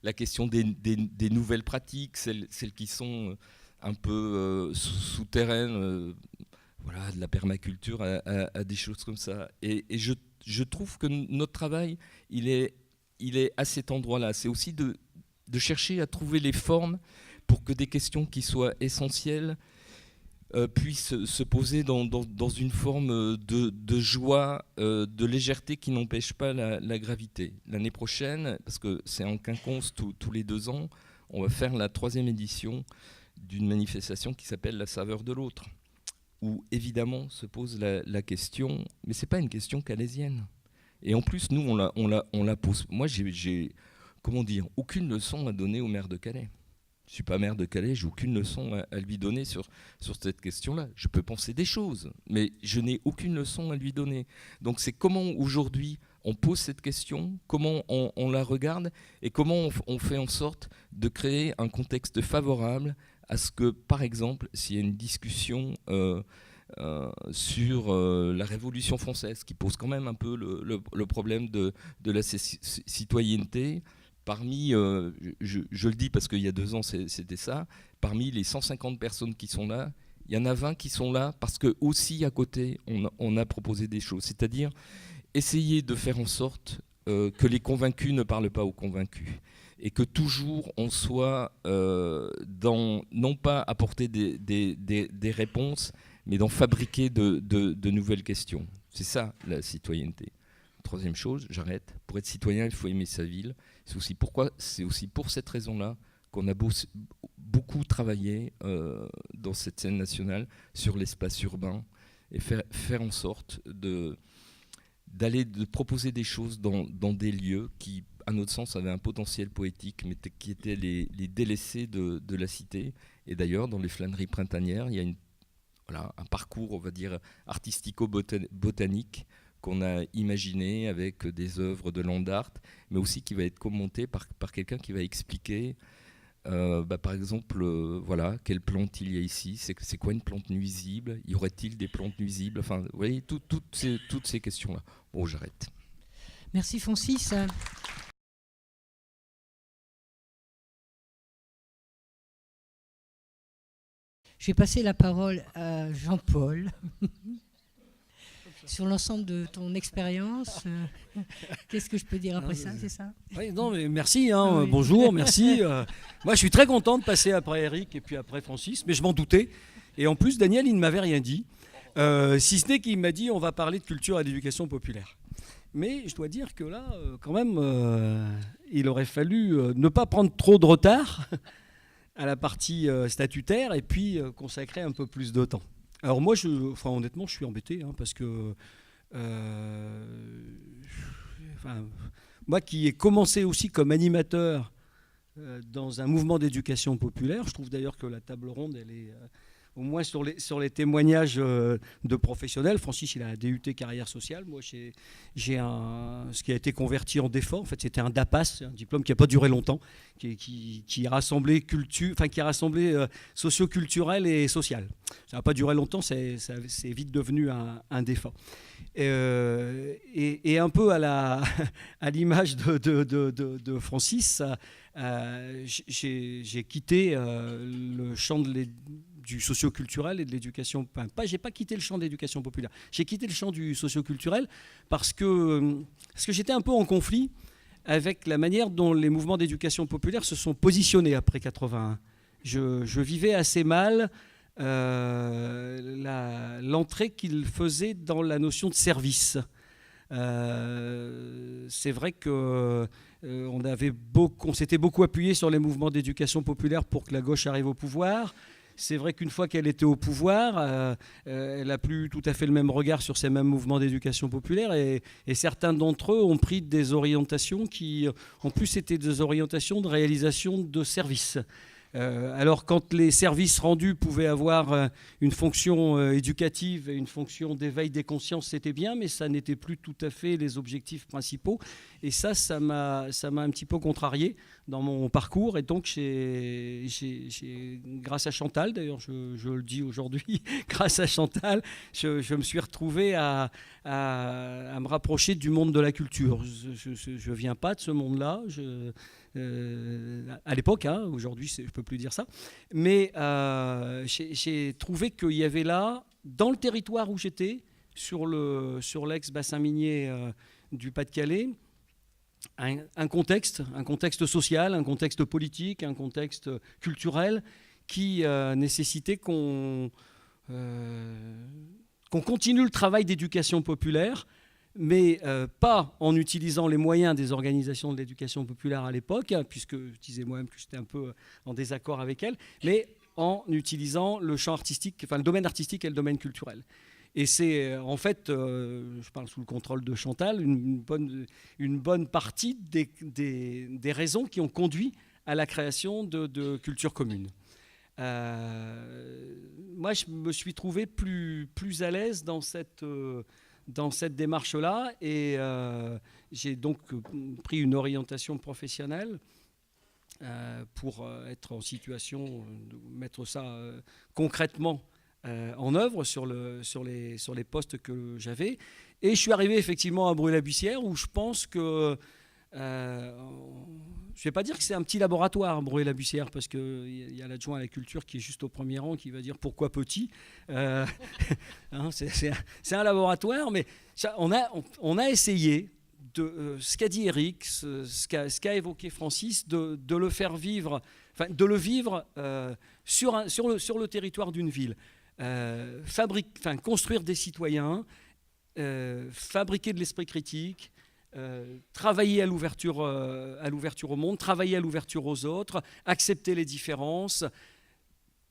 la question des nouvelles pratiques, celles qui sont un peu souterraines, de la permaculture à des choses comme ça. Et je trouve que notre travail, il est à cet endroit-là. C'est aussi de chercher à trouver les formes pour que des questions qui soient essentielles puissent se poser dans une forme de joie, de légèreté qui n'empêche pas la gravité. L'année prochaine, parce que c'est en quinconce tous les 2 ans, on va faire la 3e édition d'une manifestation qui s'appelle La saveur de l'autre, où évidemment se pose la question, mais c'est pas une question calaisienne. Et en plus, nous, on la pose. Moi, j'ai aucune leçon à donner au maire de Calais. Je suis pas maire de Calais, j'ai aucune leçon à lui donner sur cette question-là. Je peux penser des choses, mais je n'ai aucune leçon à lui donner. Donc c'est comment aujourd'hui on pose cette question, comment on la regarde, et comment on fait en sorte de créer un contexte favorable à ce que, par exemple, s'il y a une discussion sur la Révolution française, qui pose quand même un peu le problème de la citoyenneté, parmi, je le dis parce qu'il y a 2 ans c'était ça, parmi les 150 personnes qui sont là, il y en a 20 qui sont là parce que aussi à côté on a proposé des choses, c'est-à-dire essayer de faire en sorte que les convaincus ne parlent pas aux convaincus, et que toujours on soit non pas apporter des réponses, mais d'en fabriquer de nouvelles questions. C'est ça la citoyenneté. Troisième chose, j'arrête. Pour être citoyen, il faut aimer sa ville. C'est aussi pour cette raison-là qu'on a beaucoup travaillé dans cette scène nationale sur l'espace urbain et faire en sorte de proposer des choses dans des lieux qui, à notre sens, avaient un potentiel poétique, mais qui étaient les délaissés de la cité. Et d'ailleurs, dans les flâneries printanières, il y a un parcours, on va dire, artistico-botanique qu'on a imaginé avec des œuvres de land art, mais aussi qui va être commenté par quelqu'un qui va expliquer, par exemple, quelle plante il y a ici, c'est quoi une plante nuisible, y aurait-il des plantes nuisibles, enfin, vous voyez, toutes ces questions-là. Bon, j'arrête. Merci Francis. Je vais passer la parole à Jean-Paul. Sur l'ensemble de ton expérience, qu'est-ce que je peux dire après ça, c'est ça? Oui, non, mais merci, oui. Bonjour, merci. Moi, je suis très content de passer après Eric et puis après Francis, mais je m'en doutais. Et en plus, Daniel, il ne m'avait rien dit, si ce n'est qu'il m'a dit on va parler de culture et d'éducation populaire. Mais je dois dire que là, quand même, il aurait fallu ne pas prendre trop de retard à la partie statutaire et puis consacrer un peu plus de temps. Alors moi, honnêtement, je suis embêté parce que moi qui ai commencé aussi comme animateur dans un mouvement d'éducation populaire, je trouve d'ailleurs que la table ronde, elle est au moins sur les témoignages de professionnels. Francis, il a un DUT carrière sociale. Moi, j'ai ce qui a été converti en DEFA. En fait, c'était un DAPAS, un diplôme qui n'a pas duré longtemps, qui rassemblait socio-culturel et social. Ça n'a pas duré longtemps, c'est vite devenu un DEFA. Et un peu à l'image de Francis, j'ai quitté le champ du socio-culturel et de l'éducation. J'ai pas quitté le champ de l'éducation populaire. J'ai quitté le champ du socio-culturel parce que j'étais un peu en conflit avec la manière dont les mouvements d'éducation populaire se sont positionnés après 81. Je vivais assez mal l'entrée qu'ils faisaient dans la notion de service. C'est vrai que on s'était beaucoup appuyé sur les mouvements d'éducation populaire pour que la gauche arrive au pouvoir. C'est vrai qu'une fois qu'elle était au pouvoir, elle n'a plus tout à fait le même regard sur ces mêmes mouvements d'éducation populaire et certains d'entre eux ont pris des orientations qui, en plus, étaient des orientations de réalisation de services. Alors quand les services rendus pouvaient avoir une fonction éducative et une fonction d'éveil des consciences, c'était bien, mais ça n'était plus tout à fait les objectifs principaux. Et ça m'a un petit peu contrarié dans mon parcours. Et donc, grâce à Chantal, d'ailleurs je le dis aujourd'hui, grâce à Chantal, je me suis retrouvé à me rapprocher du monde de la culture. Je ne viens pas de ce monde-là. À l'époque, aujourd'hui je ne peux plus dire ça, mais j'ai trouvé qu'il y avait là, dans le territoire où j'étais, sur l'ex-bassin minier du Pas-de-Calais, un contexte social, un contexte politique, un contexte culturel qui nécessitait qu'on continue le travail d'éducation populaire, mais pas en utilisant les moyens des organisations de l'éducation populaire à l'époque, puisque je disais moi-même que j'étais un peu en désaccord avec elles, mais en utilisant le champ artistique, le domaine artistique et le domaine culturel. Et c'est en fait, je parle sous le contrôle de Chantal, une bonne partie des raisons qui ont conduit à la création de culture commune. Moi, je me suis trouvé plus à l'aise dans cette démarche-là et j'ai donc pris une orientation professionnelle pour être en situation de mettre ça concrètement en œuvre sur les postes que j'avais. Et je suis arrivé effectivement à Bruay-la-Bussière où je pense que je ne vais pas dire que c'est un petit laboratoire, Bruay-la-Bussière, parce qu'il y a l'adjoint à la culture qui est juste au premier rang qui va dire pourquoi petit. C'est un laboratoire, mais on a essayé, ce qu'a dit Eric, ce qu'a évoqué Francis, de le faire vivre, de le vivre sur le territoire d'une ville. construire des citoyens, fabriquer de l'esprit critique, travailler à l'ouverture au monde, travailler à l'ouverture aux autres, accepter les différences.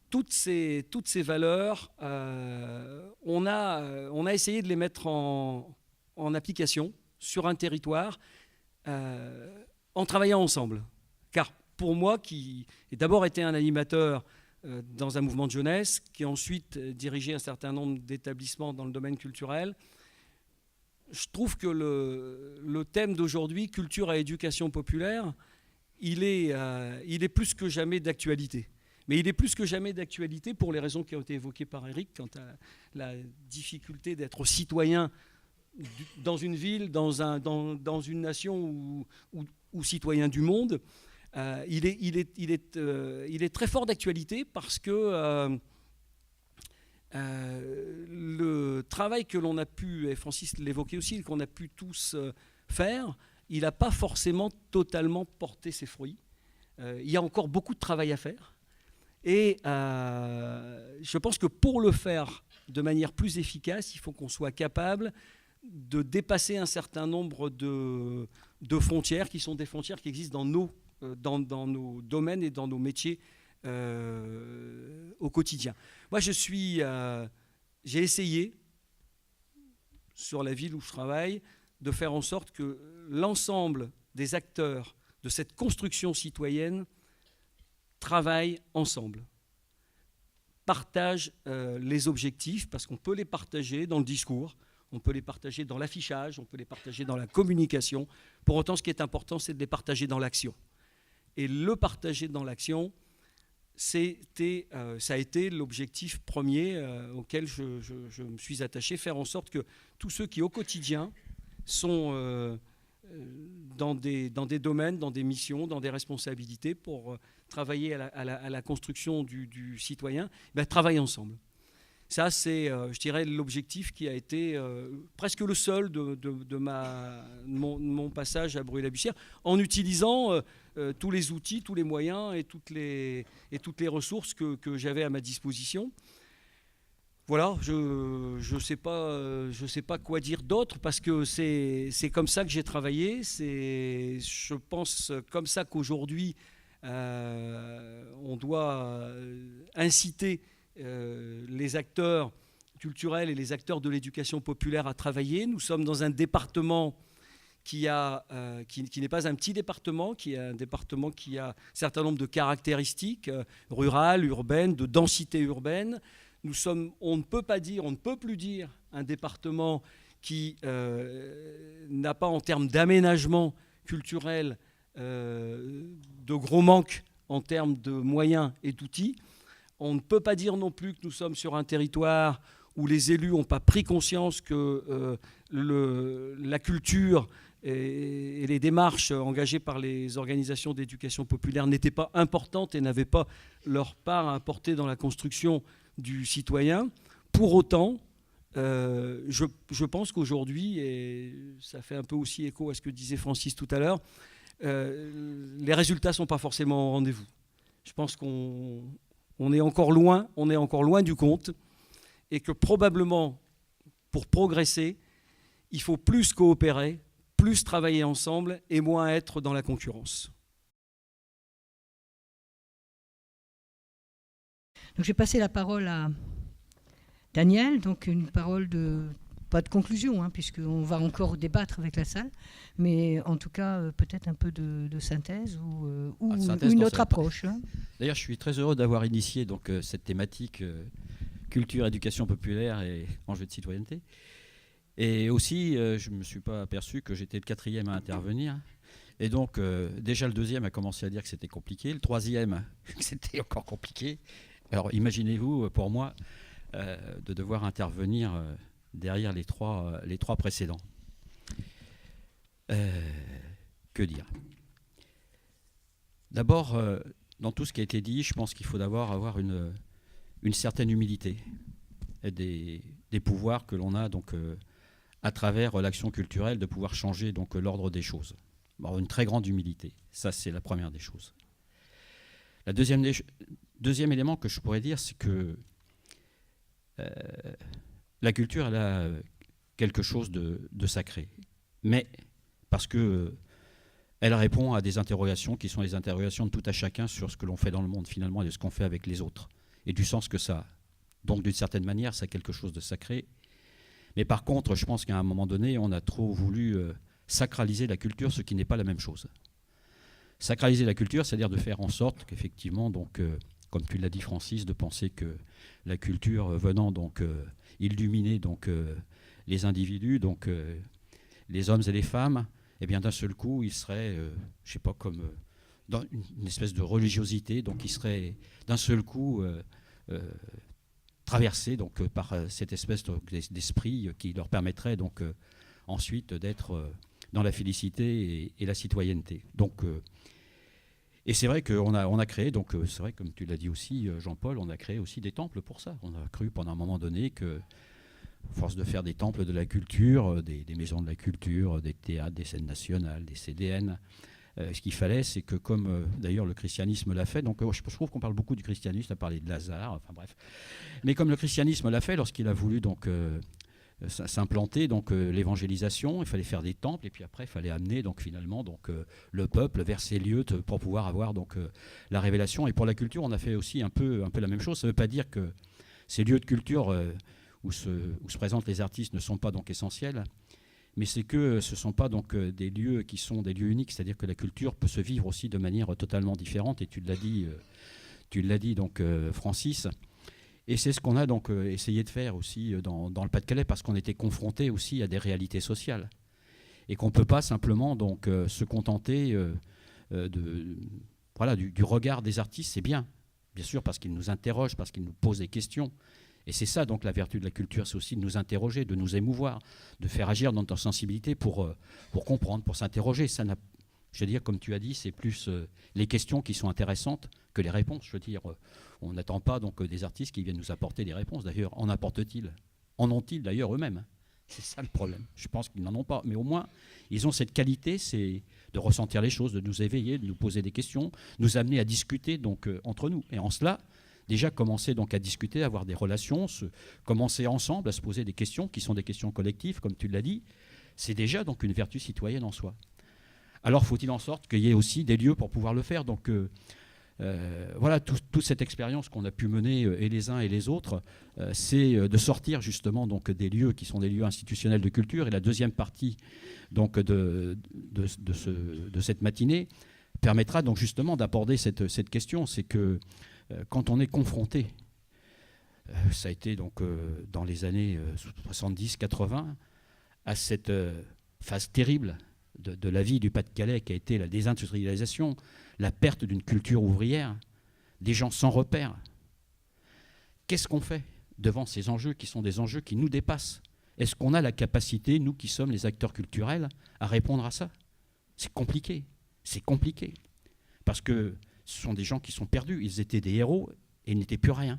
Toutes ces valeurs, on a essayé de les mettre en application sur un territoire en travaillant ensemble. Car pour moi, qui ai d'abord été un animateur dans un mouvement de jeunesse, qui a ensuite dirigé un certain nombre d'établissements dans le domaine culturel, je trouve que le thème d'aujourd'hui, culture et éducation populaire, il est plus que jamais d'actualité. Mais il est plus que jamais d'actualité pour les raisons qui ont été évoquées par Eric, quant à la difficulté d'être citoyen dans une ville, dans une nation ou citoyen du monde. Il est très fort d'actualité parce que le travail que l'on a pu, et Francis l'évoquait aussi, qu'on a pu tous faire, il n'a pas forcément totalement porté ses fruits. Il y a encore beaucoup de travail à faire. Et je pense que pour le faire de manière plus efficace, il faut qu'on soit capable de dépasser un certain nombre de frontières qui sont des frontières qui existent dans nos domaines et dans nos métiers au quotidien. Moi, j'ai essayé, sur la ville où je travaille, de faire en sorte que l'ensemble des acteurs de cette construction citoyenne travaillent ensemble, partagent les objectifs, parce qu'on peut les partager dans le discours, on peut les partager dans l'affichage, on peut les partager dans la communication. Pour autant, ce qui est important, c'est de les partager dans l'action. Et le partager dans l'action, ça a été l'objectif premier auquel je me suis attaché, faire en sorte que tous ceux qui, au quotidien, sont dans des domaines, dans des missions, dans des responsabilités pour travailler à la construction du citoyen, travaillent ensemble. Ça, c'est, je dirais, l'objectif qui a été presque le seul de mon passage à Brûlé-la-Bussière, en utilisant tous les outils, tous les moyens et toutes les ressources que j'avais à ma disposition. Voilà, je sais pas quoi dire d'autre, parce que c'est comme ça que j'ai travaillé. C'est, je pense, comme ça qu'aujourd'hui, on doit inciter les acteurs culturels et les acteurs de l'éducation populaire à travailler. Nous sommes dans un département qui n'est pas un petit département, qui est un département qui a un certain nombre de caractéristiques rurales, urbaines, de densité urbaine. On ne peut plus dire un département qui n'a pas, en termes d'aménagement culturel, de gros manques en termes de moyens et d'outils. On ne peut pas dire non plus que nous sommes sur un territoire où les élus n'ont pas pris conscience que la culture et les démarches engagées par les organisations d'éducation populaire n'étaient pas importantes et n'avaient pas leur part à apporter dans la construction du citoyen. Pour autant, je pense qu'aujourd'hui, et ça fait un peu aussi écho à ce que disait Francis tout à l'heure, les résultats ne sont pas forcément au rendez-vous. Je pense qu'on est encore loin du compte, et que probablement, pour progresser, il faut plus coopérer, plus travailler ensemble et moins être dans la concurrence. Donc, je vais passer la parole à Daniel, donc une parole pas de conclusion, puisqu'on va encore débattre avec la salle, mais en tout cas peut-être un peu de synthèse ou une autre approche. D'ailleurs, je suis très heureux d'avoir initié donc, cette thématique culture, éducation populaire et enjeux de citoyenneté. Et aussi, je ne me suis pas aperçu que j'étais le 4e à intervenir. Et donc, déjà le 2e a commencé à dire que c'était compliqué, le 3e que c'était encore compliqué. Alors, imaginez-vous, pour moi, de devoir intervenir derrière les trois précédents. Que dire ? D'abord, dans tout ce qui a été dit, je pense qu'il faut d'abord avoir une certaine humilité et des pouvoirs que l'on a donc, à travers l'action culturelle, de pouvoir changer donc, l'ordre des choses. Avoir une très grande humilité, ça c'est la première des choses. La deuxième élément que je pourrais dire, c'est que la culture, elle a quelque chose de sacré. Mais parce que elle répond à des interrogations qui sont les interrogations de tout à chacun sur ce que l'on fait dans le monde, finalement, et de ce qu'on fait avec les autres, et du sens que ça a. Donc, d'une certaine manière, c'est quelque chose de sacré. Mais par contre, je pense qu'à un moment donné, on a trop voulu sacraliser la culture, ce qui n'est pas la même chose. Sacraliser la culture, c'est-à-dire de faire en sorte qu'effectivement, donc, comme tu l'as dit, Francis, de penser que la culture venant donc illuminer donc les individus, donc les hommes et les femmes, eh bien d'un seul coup, ils seraient, je sais pas, comme dans une espèce de religiosité, donc ils seraient d'un seul coup traversés donc par cette espèce d'esprit qui leur permettrait donc ensuite d'être dans la félicité et la citoyenneté. Donc et c'est vrai qu'on a créé, donc c'est vrai, comme tu l'as dit aussi, Jean-Paul, on a créé aussi des temples pour ça. On a cru pendant un moment donné que, à force de faire des temples de la culture, des maisons de la culture, des théâtres, des scènes nationales, des CDN, ce qu'il fallait, c'est que comme d'ailleurs le christianisme l'a fait, donc je trouve qu'on parle beaucoup du christianisme, on a parlé de Lazare, enfin bref, mais comme le christianisme l'a fait lorsqu'il a voulu donc s'implanter, donc l'évangélisation, il fallait faire des temples et puis après il fallait amener donc finalement donc le peuple vers ces lieux pour pouvoir avoir donc la révélation. Et pour la culture, on a fait aussi un peu la même chose. Ça ne veut pas dire que ces lieux de culture où se présentent les artistes ne sont pas donc essentiels, mais c'est que ce ne sont pas donc des lieux qui sont des lieux uniques, c'est-à-dire que la culture peut se vivre aussi de manière totalement différente, et tu l'as dit donc Francis. Et c'est ce qu'on a donc essayé de faire aussi dans le Pas-de-Calais, parce qu'on était confronté aussi à des réalités sociales et qu'on ne peut pas simplement donc se contenter du regard des artistes. C'est bien sûr, parce qu'ils nous interrogent, parce qu'ils nous posent des questions. Et c'est ça donc la vertu de la culture, c'est aussi de nous interroger, de nous émouvoir, de faire agir dans notre sensibilité pour comprendre, pour s'interroger. Ça n'a, je veux dire, comme tu as dit, c'est plus les questions qui sont intéressantes que les réponses. Je veux dire, on n'attend pas donc des artistes qui viennent nous apporter des réponses. D'ailleurs, en apportent-ils? En ont-ils d'ailleurs eux-mêmes? C'est ça le problème. Je pense qu'ils n'en ont pas. Mais au moins, ils ont cette qualité, c'est de ressentir les choses, de nous éveiller, de nous poser des questions, nous amener à discuter donc entre nous. Et en cela, déjà commencer donc à discuter, à avoir des relations, commencer ensemble à se poser des questions qui sont des questions collectives, comme tu l'as dit, c'est déjà donc une vertu citoyenne en soi. Alors faut-il en sorte qu'il y ait aussi des lieux pour pouvoir le faire. Donc voilà, toute cette expérience qu'on a pu mener et les uns et les autres, c'est de sortir justement donc des lieux qui sont des lieux institutionnels de culture. Et la deuxième partie donc de cette matinée permettra donc justement d'aborder cette question. C'est que quand on est confronté, ça a été donc dans les années 70-80, à cette phase terrible de la vie du Pas-de-Calais qui a été la désindustrialisation, la perte d'une culture ouvrière, des gens sans repères. Qu'est-ce qu'on fait devant ces enjeux qui sont des enjeux qui nous dépassent? Est-ce qu'on a la capacité, nous qui sommes les acteurs culturels, à répondre à ça? C'est compliqué. C'est compliqué. Parce que ce sont des gens qui sont perdus. Ils étaient des héros et ils n'étaient plus rien.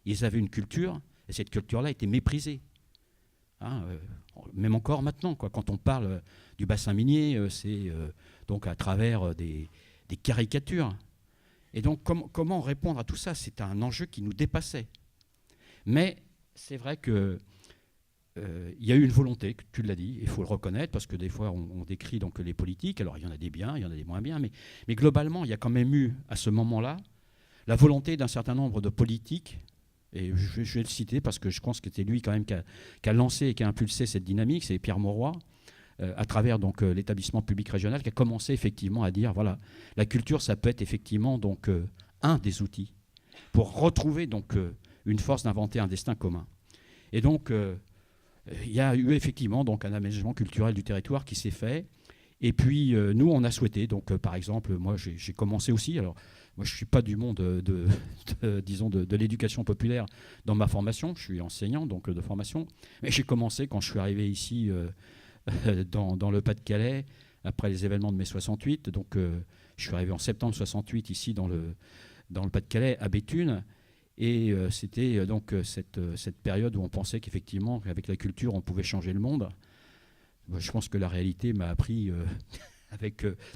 Ils avaient une culture et cette culture-là était méprisée. Même encore maintenant, quoi. Quand on parle du bassin minier, c'est donc à travers des caricatures. Et donc comment répondre à tout ça? C'est un enjeu qui nous dépassait. Mais c'est vrai que il y a eu une volonté, tu l'as dit, il faut le reconnaître, parce que des fois on décrit donc les politiques, alors il y en a des biens, il y en a des moins bien, mais globalement il y a quand même eu à ce moment-là la volonté d'un certain nombre de politiques, et je vais le citer parce que je pense que c'était lui quand même qui a lancé et qui a impulsé cette dynamique, c'est Pierre Mauroy, à travers donc l'établissement public régional, qui a commencé effectivement à dire voilà, la culture ça peut être effectivement donc un des outils pour retrouver donc une force d'inventer un destin commun. Et donc il y a eu effectivement donc un aménagement culturel du territoire qui s'est fait. Et puis nous, on a souhaité, donc par exemple, moi j'ai commencé aussi, alors moi je ne suis pas du monde de l'éducation populaire dans ma formation, je suis enseignant donc de formation, mais j'ai commencé quand je suis arrivé ici dans le Pas-de-Calais, après les événements de mai 68, donc je suis arrivé en septembre 68 ici dans le Pas-de-Calais, à Béthune. Et c'était donc cette période où on pensait qu'effectivement, avec la culture, on pouvait changer le monde. Je pense que la réalité m'a appris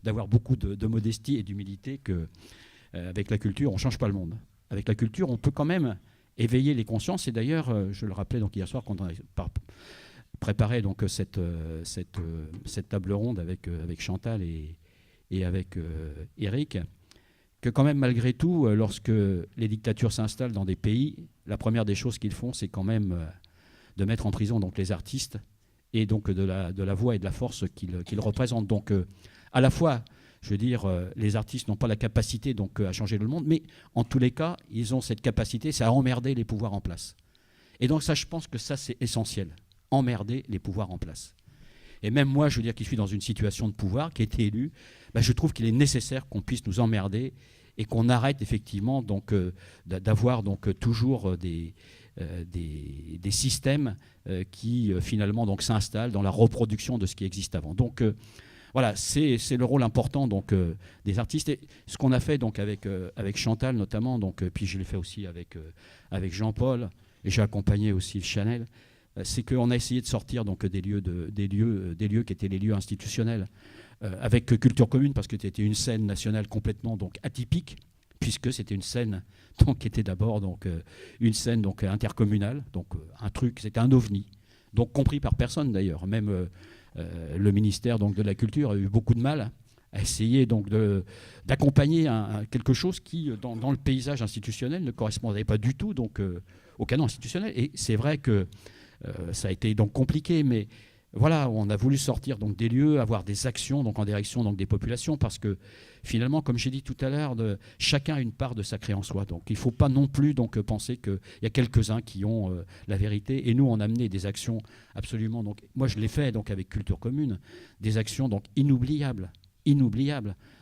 d'avoir beaucoup de modestie et d'humilité qu'avec la culture, on ne change pas le monde. Avec la culture, on peut quand même éveiller les consciences. Et d'ailleurs, je le rappelais donc hier soir quand on a préparé donc cette table ronde avec Chantal et avec Eric, que quand même malgré tout, lorsque les dictatures s'installent dans des pays, la première des choses qu'ils font, c'est quand même de mettre en prison donc les artistes et donc de la voix et de la force qu'ils représentent. Donc à la fois, je veux dire, les artistes n'ont pas la capacité donc à changer le monde, mais en tous les cas, ils ont cette capacité, c'est à emmerder les pouvoirs en place. Et donc ça, je pense que ça, c'est essentiel, emmerder les pouvoirs en place. Et même moi, je veux dire, qui suis dans une situation de pouvoir, qui a été élu, je trouve qu'il est nécessaire qu'on puisse nous emmerder et qu'on arrête effectivement donc d'avoir donc toujours des systèmes qui finalement donc s'installent dans la reproduction de ce qui existe avant. Donc voilà, c'est le rôle important donc des artistes. Et ce qu'on a fait donc avec Chantal notamment, donc puis je l'ai fait aussi avec Jean-Paul, et j'ai accompagné aussi le Chanel. C'est qu'on a essayé de sortir donc des lieux qui étaient les lieux institutionnels avec Culture Commune, parce que c'était une scène nationale complètement donc atypique, puisque c'était une scène donc, qui était d'abord donc une scène donc intercommunale, donc un truc, c'était un ovni, donc compris par personne d'ailleurs, même le ministère donc de la Culture a eu beaucoup de mal à essayer donc d'accompagner quelque chose qui dans le paysage institutionnel ne correspondait pas du tout donc au canon institutionnel. Et c'est vrai que ça a été donc compliqué, mais voilà, on a voulu sortir donc des lieux, avoir des actions donc en direction donc des populations, parce que finalement, comme j'ai dit tout à l'heure, chacun a une part de sacré en soi. Donc il ne faut pas non plus donc penser qu'il y a quelques-uns qui ont la vérité. Et nous, on a mené des actions absolument. Donc moi, je l'ai fait donc avec Culture Commune, des actions donc inoubliables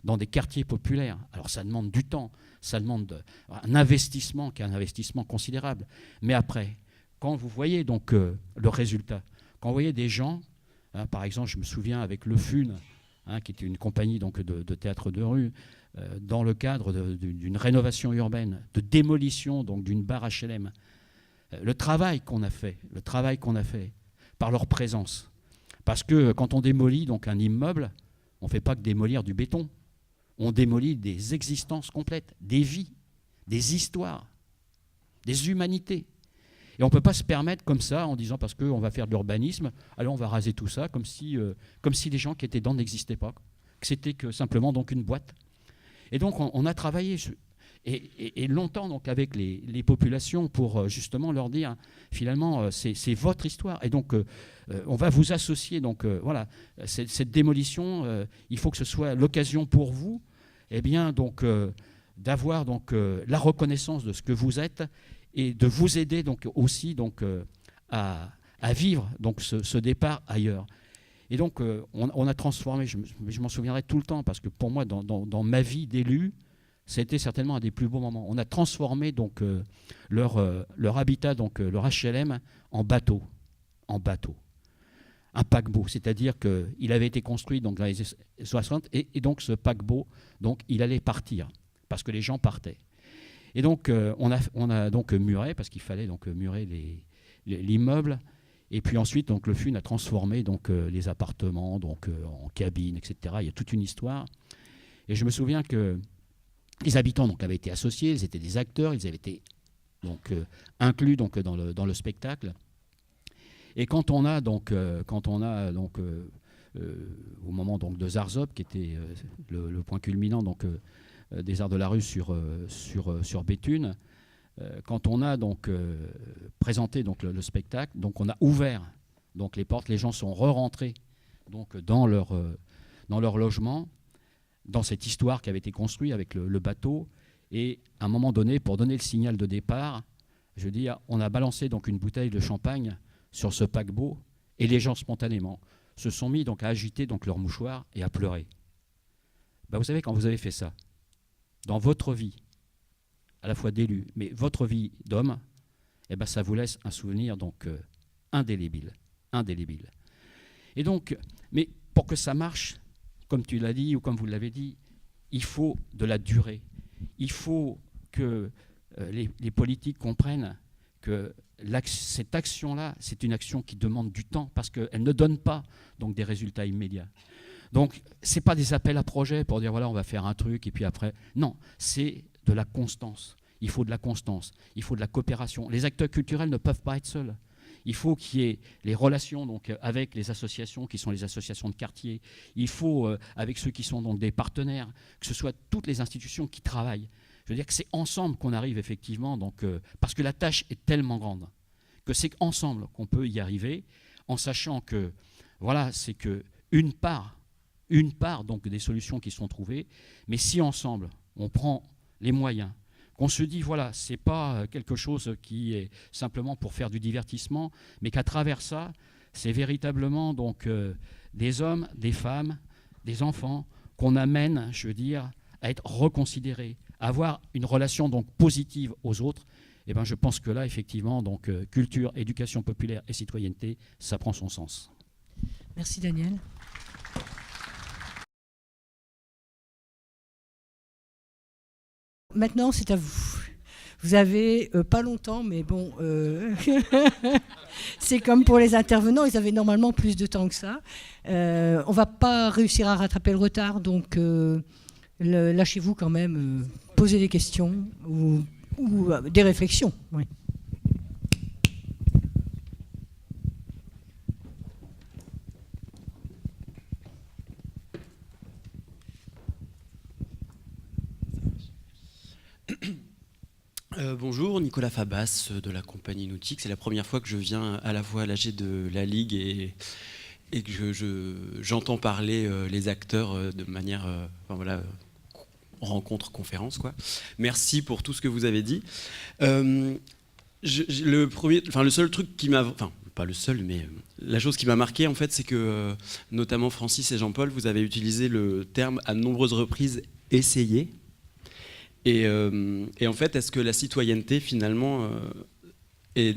dans des quartiers populaires. Alors ça demande du temps, ça demande un investissement qui est un investissement considérable. Mais après, quand vous voyez donc le résultat, quand vous voyez des gens, par exemple, je me souviens avec Le Fun, qui était une compagnie donc de théâtre de rue, dans le cadre d'une rénovation urbaine, de démolition donc d'une barre HLM, le travail qu'on a fait par leur présence. Parce que quand on démolit donc un immeuble, on ne fait pas que démolir du béton, on démolit des existences complètes, des vies, des histoires, des humanités. Et on ne peut pas se permettre comme ça, en disant parce qu'on va faire de l'urbanisme, alors on va raser tout ça, comme si les gens qui étaient dedans n'existaient pas, que c'était que simplement donc une boîte. Et donc on a travaillé et longtemps donc avec les populations pour justement leur dire finalement c'est votre histoire. Et donc on va vous associer, donc voilà, cette démolition, il faut que ce soit l'occasion pour vous, eh bien donc d'avoir donc la reconnaissance de ce que vous êtes, et de vous aider donc aussi donc à vivre donc ce départ ailleurs. Et donc on a transformé, je m'en souviendrai tout le temps, parce que pour moi dans ma vie d'élu, c'était certainement un des plus beaux moments. On a transformé donc leur habitat, donc leur HLM, en bateau, un paquebot, c'est-à-dire qu'il avait été construit donc dans les années 60 et donc ce paquebot donc il allait partir parce que les gens partaient. Et donc, on a donc muré, parce qu'il fallait donc murer l'immeuble. Et puis ensuite, donc, Le Fun a transformé donc, les appartements donc, en cabines, etc. Il y a toute une histoire. Et je me souviens que les habitants donc, avaient été associés, ils étaient des acteurs, ils avaient été donc, inclus donc, dans le spectacle. Et quand on a donc au moment donc, de Zarzop, qui était le point culminant donc, des Arts de la rue sur Béthune, quand on a donc présenté donc le spectacle, donc on a ouvert donc les portes, les gens sont re-rentrés donc dans leur logement, dans cette histoire qui avait été construite avec le bateau, et à un moment donné, pour donner le signal de départ, je veux dire, on a balancé donc une bouteille de champagne sur ce paquebot, et les gens spontanément se sont mis donc à agiter donc leurs mouchoirs et à pleurer. Vous savez, quand vous avez fait ça, dans votre vie, à la fois d'élu, mais votre vie d'homme, ça vous laisse un souvenir donc indélébile. Et donc, mais pour que ça marche, comme tu l'as dit ou comme vous l'avez dit, il faut de la durée. Il faut que les politiques comprennent que cette action-là, c'est une action qui demande du temps, parce qu'elle ne donne pas donc, des résultats immédiats. Donc, ce n'est pas des appels à projets pour dire, voilà, on va faire un truc, et puis après. Non, c'est de la constance. il faut de la constance, il faut de la coopération. Les acteurs culturels ne peuvent pas être seuls. Il faut qu'il y ait les relations donc, avec les associations qui sont les associations de quartier. Il faut, avec ceux qui sont donc des partenaires, que ce soit toutes les institutions qui travaillent. Je veux dire que c'est ensemble qu'on arrive effectivement, donc, parce que la tâche est tellement grande, que c'est ensemble qu'on peut y arriver, en sachant que, voilà, c'est qu'une part donc, des solutions qui sont trouvées, mais si ensemble, on prend les moyens, qu'on se dit, voilà, ce n'est pas quelque chose qui est simplement pour faire du divertissement, mais qu'à travers ça, c'est véritablement donc, des hommes, des femmes, des enfants qu'on amène, je veux dire, à être reconsidérés, à avoir une relation donc, positive aux autres. Et ben, je pense que là, effectivement, donc, culture, éducation populaire et citoyenneté, ça prend son sens. Merci Daniel. Maintenant, c'est à vous. Vous avez pas longtemps, mais bon, c'est comme pour les intervenants, ils avaient normalement plus de temps que ça. On va pas réussir à rattraper le retard, donc lâchez-vous quand même, posez des questions ou des réflexions. Oui. Bonjour, Nicolas Fabas de la compagnie Nautique. C'est la première fois que je viens à la fois à l'AG de la Ligue et que j'entends parler les acteurs de manière enfin, voilà, rencontre, conférence, quoi. Merci pour tout ce que vous avez dit. Le seul truc qui m'a... Enfin, pas le seul, mais la chose qui m'a marqué, en fait, c'est que, notamment Francis et Jean-Paul, vous avez utilisé le terme à de nombreuses reprises « essayer ». Et en fait, est-ce que la citoyenneté, finalement, et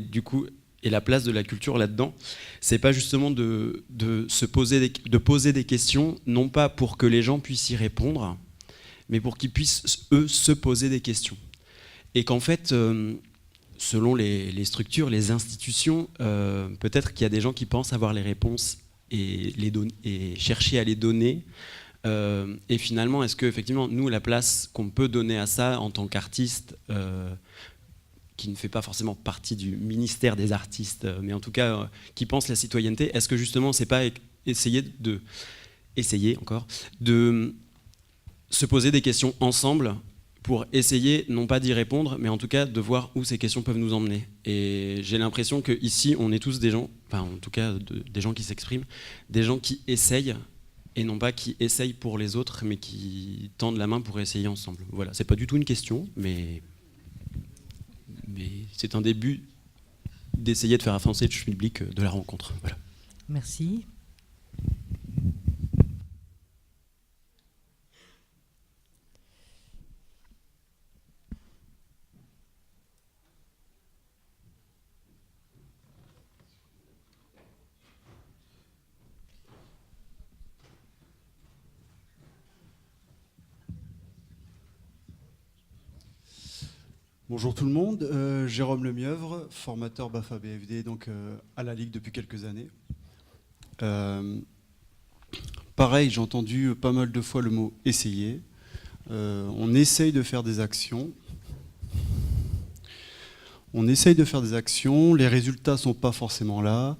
la place de la culture là-dedans, c'est pas justement de poser des questions, non pas pour que les gens puissent y répondre, mais pour qu'ils puissent, eux, se poser des questions. Et qu'en fait, selon les structures, les institutions, peut-être qu'il y a des gens qui pensent avoir les réponses et chercher à les donner. Et finalement, est-ce que effectivement, nous, la place qu'on peut donner à ça en tant qu'artiste, qui ne fait pas forcément partie du ministère des artistes, mais en tout cas qui pense la citoyenneté, est-ce que justement, c'est pas essayer de se poser des questions ensemble pour essayer, non pas d'y répondre, mais en tout cas de voir où ces questions peuvent nous emmener. Et j'ai l'impression qu'ici, on est tous des gens, enfin en tout cas des gens qui s'expriment, des gens qui essayent, et non pas qui essayent pour les autres, mais qui tendent la main pour essayer ensemble. Voilà, c'est pas du tout une question, mais c'est un début d'essayer de faire avancer le public de la rencontre. Voilà. Merci. Bonjour tout le monde, Jérôme Lemieuvre, formateur BAFA BFD donc, à la Ligue depuis quelques années. Pareil, j'ai entendu pas mal de fois le mot « essayer ». On essaye de faire des actions. Les résultats ne sont pas forcément là.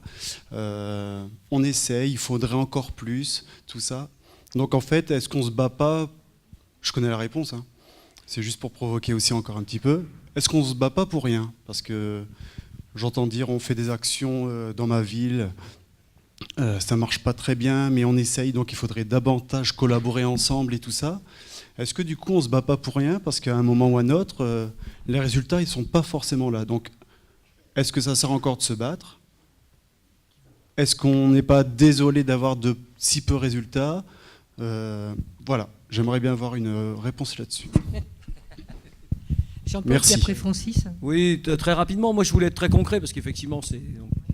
On essaye, il faudrait encore plus, tout ça. Donc en fait, est-ce qu'on ne se bat pas? Je connais la réponse, hein. C'est juste pour provoquer aussi encore un petit peu. Est-ce qu'on ne se bat pas pour rien? Parce que j'entends dire on fait des actions dans ma ville, ça ne marche pas très bien, mais on essaye, donc il faudrait davantage collaborer ensemble et tout ça. Est-ce que du coup on ne se bat pas pour rien? Parce qu'à un moment ou à un autre, les résultats ils ne sont pas forcément là. Donc est-ce que ça sert encore de se battre? Est-ce qu'on n'est pas désolé d'avoir de si peu de résultats? Voilà, j'aimerais bien avoir une réponse là-dessus. Jean-Paul, puis après Francis. Oui, très rapidement. Moi, je voulais être très concret parce qu'effectivement,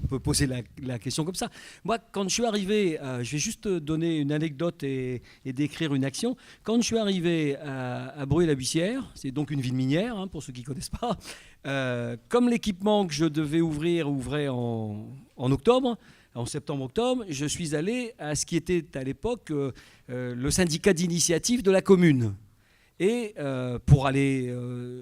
on peut poser la question comme ça. Moi, quand je suis arrivé, je vais juste donner une anecdote et décrire une action. Quand je suis arrivé à Bruay-la-Buissière, c'est donc une ville minière, hein, pour ceux qui ne connaissent pas, comme l'équipement que je devais ouvrait en octobre, en septembre-octobre, je suis allé à ce qui était à l'époque le syndicat d'initiative de la commune. et pour aller